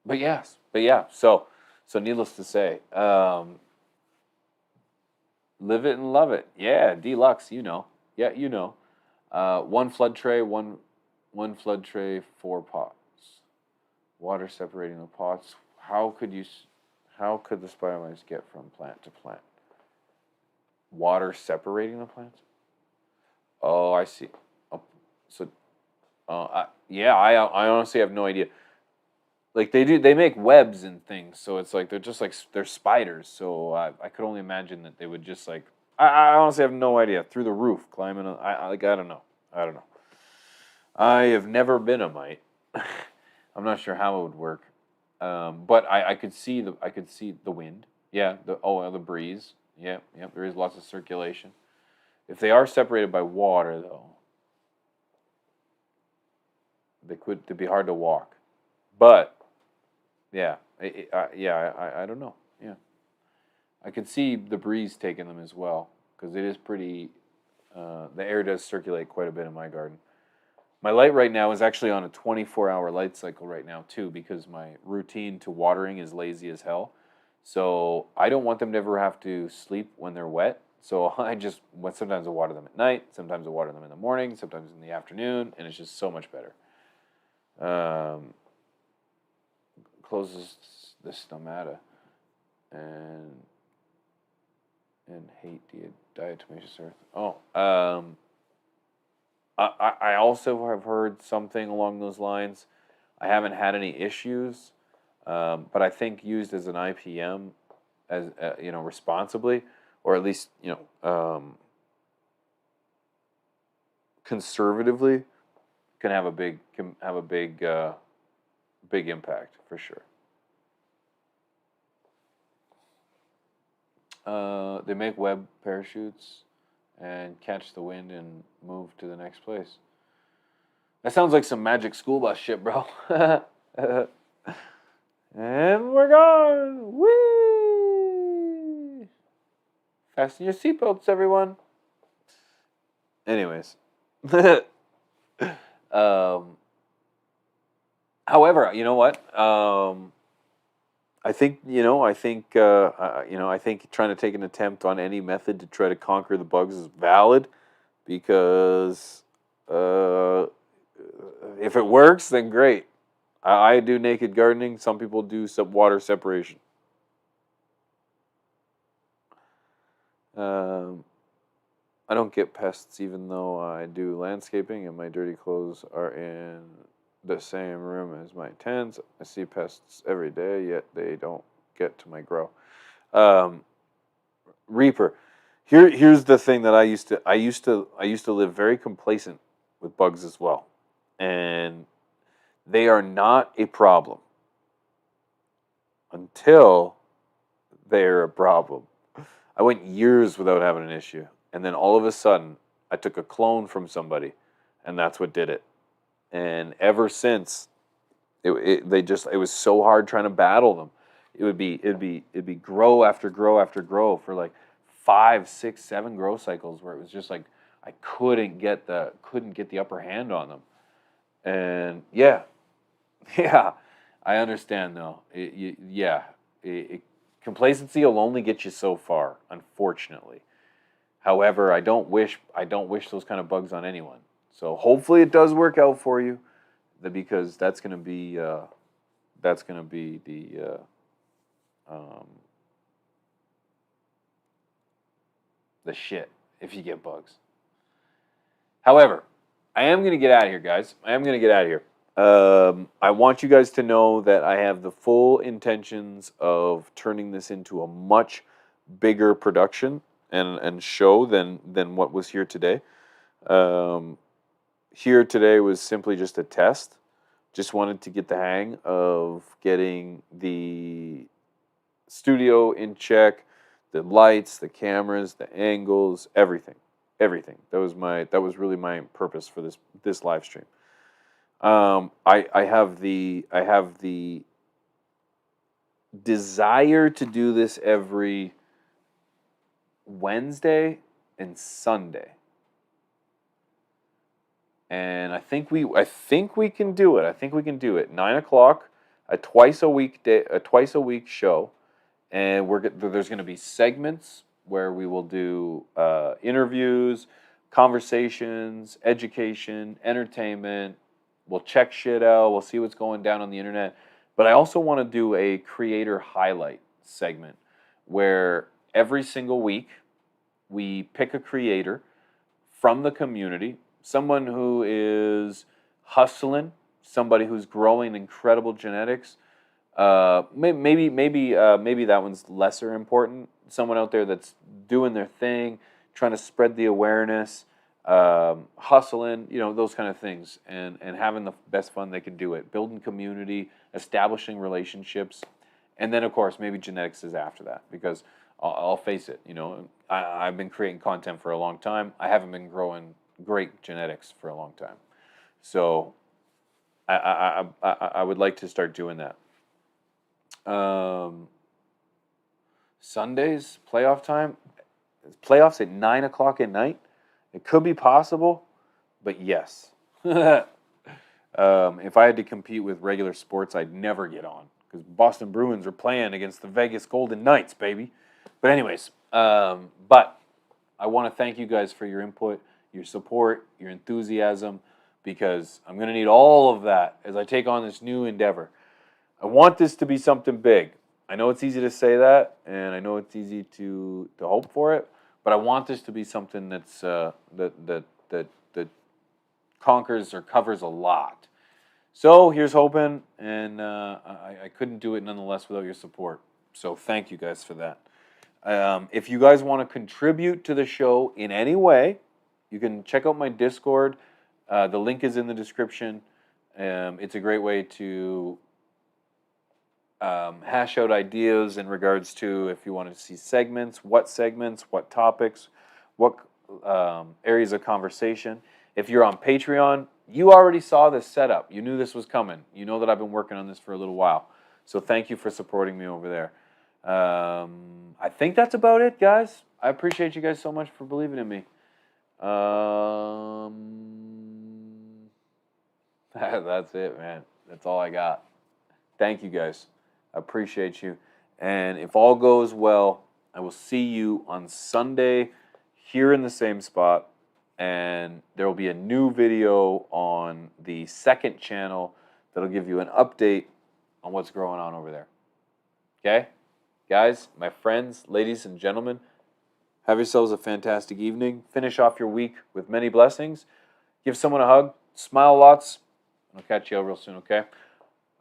But yeah. So needless to say, live it and love it. Yeah, deluxe. You know. Yeah, you know. One flood tray, one flood tray, 4 pots. Water separating the pots. How could the spider mites get from plant to plant? Water separating the plants? Oh, I see. Oh, so, I honestly have no idea. Like they make webs and things, so it's like they're spiders. So I could only imagine that they would just like I honestly have no idea, through the roof climbing. I don't know. I have never been a mite. I'm not sure how it would work, but I could see the wind. Yeah, the breeze. Yeah, there is lots of circulation. If they are separated by water, though, they'd be hard to walk. But yeah, I don't know. Yeah, I could see the breeze taking them as well, because it is pretty. The air does circulate quite a bit in my garden. My light right now is actually on a 24-hour light cycle right now too, because my routine to watering is lazy as hell. So I don't want them to ever have to sleep when they're wet. So sometimes I water them at night, sometimes I water them in the morning, sometimes in the afternoon, and it's just so much better. Closes the stomata and hate diatomaceous earth. I also have heard something along those lines. I haven't had any issues, but I think used as an IPM, as responsibly, or at least conservatively, can have a big big impact for sure. They make web parachutes and catch the wind and move to the next place. That sounds like some Magic School Bus shit, bro. And we're gone. Whee! Fasten your seatbelts, everyone. Anyways. However, you know what? I think trying to take an attempt on any method to try to conquer the bugs is valid, because if it works, then great. I do naked gardening. Some people do some water separation. I don't get pests, even though I do landscaping and my dirty clothes are in the same room as my tents. I see pests every day, yet they don't get to my grow. Reaper. Here's the thing that I used to live very complacent with bugs as well, and they are not a problem until they're a problem. I went years without having an issue, and then all of a sudden, I took a clone from somebody, and that's what did it. And ever since, it was so hard trying to battle them. It'd be grow after grow after grow for like 5, 6, 7 grow cycles, where it was just like I couldn't get the upper hand on them. And yeah, I understand though. Complacency will only get you so far, unfortunately. However, I don't wish those kind of bugs on anyone. So hopefully it does work out for you, because that's gonna be the shit if you get bugs. However, I am gonna get out of here, guys. I am gonna get out of here. I want you guys to know that I have the full intentions of turning this into a much bigger production. and show than what was here today. Here today was simply just a test. Just wanted to get the hang of getting the studio in check, the lights, the cameras, the angles, everything. Everything. That was really my purpose for this live stream. I have the desire to do this every Wednesday and Sunday. And I think we can do it. I think we can do it. 9 o'clock, a twice a week show, and there's going to be segments where we will do interviews, conversations, education, entertainment. We'll check shit out. We'll see what's going down on the internet. But I also want to do a creator highlight segment where every single week we pick a creator from the community. Someone who is hustling, somebody who's growing incredible genetics. Maybe that one's lesser important. Someone out there that's doing their thing, trying to spread the awareness, hustling, those kind of things, and having the best fun they can do it. Building community, establishing relationships, and then of course maybe genetics is after that, because I'll face it. I've been creating content for a long time. I haven't been growing great genetics for a long time, so I would like to start doing that. Sundays playoff time, playoffs at 9 o'clock at night. It could be possible, but yes. If I had to compete with regular sports, I'd never get on, because Boston Bruins are playing against the Vegas Golden Knights, baby. But anyways, but I want to thank you guys for your input, your support, your enthusiasm, because I'm going to need all of that as I take on this new endeavor. I want this to be something big. I know it's easy to say that, and I know it's easy to hope for it, but I want this to be something that's that conquers or covers a lot. So here's hoping, and I couldn't do it nonetheless without your support. So thank you guys for that. If you guys want to contribute to the show in any way, you can check out my Discord. The link is in the description. It's a great way to hash out ideas in regards to if you want to see segments, what topics, what areas of conversation. If you're on Patreon, you already saw this setup. You knew this was coming. You know that I've been working on this for a little while. So thank you for supporting me over there. I think that's about it, guys. I appreciate you guys so much for believing in me. That's it, man. That's all I got. Thank you, guys. I appreciate you. And if all goes well, I will see you on Sunday here in the same spot. And there will be a new video on the second channel that'll give you an update on what's going on over there. Okay? Guys, my friends, ladies and gentlemen, have yourselves a fantastic evening. Finish off your week with many blessings. Give someone a hug. Smile lots. I'll catch you out real soon, okay?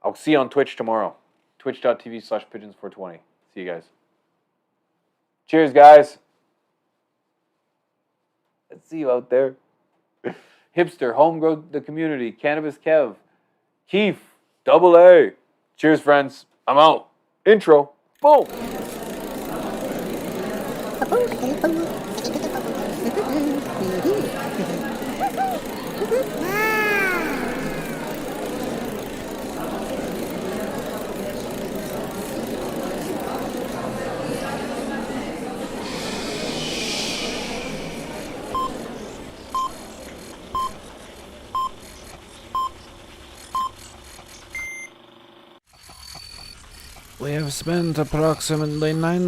I'll see you on Twitch tomorrow. Twitch.tv/pigeons420. See you guys. Cheers, guys. Let's see you out there. Hipster, Homegrow the Community, Cannabis Kev, Keith, Double A. Cheers, friends. I'm out. Intro. Boom. We have spent approximately 9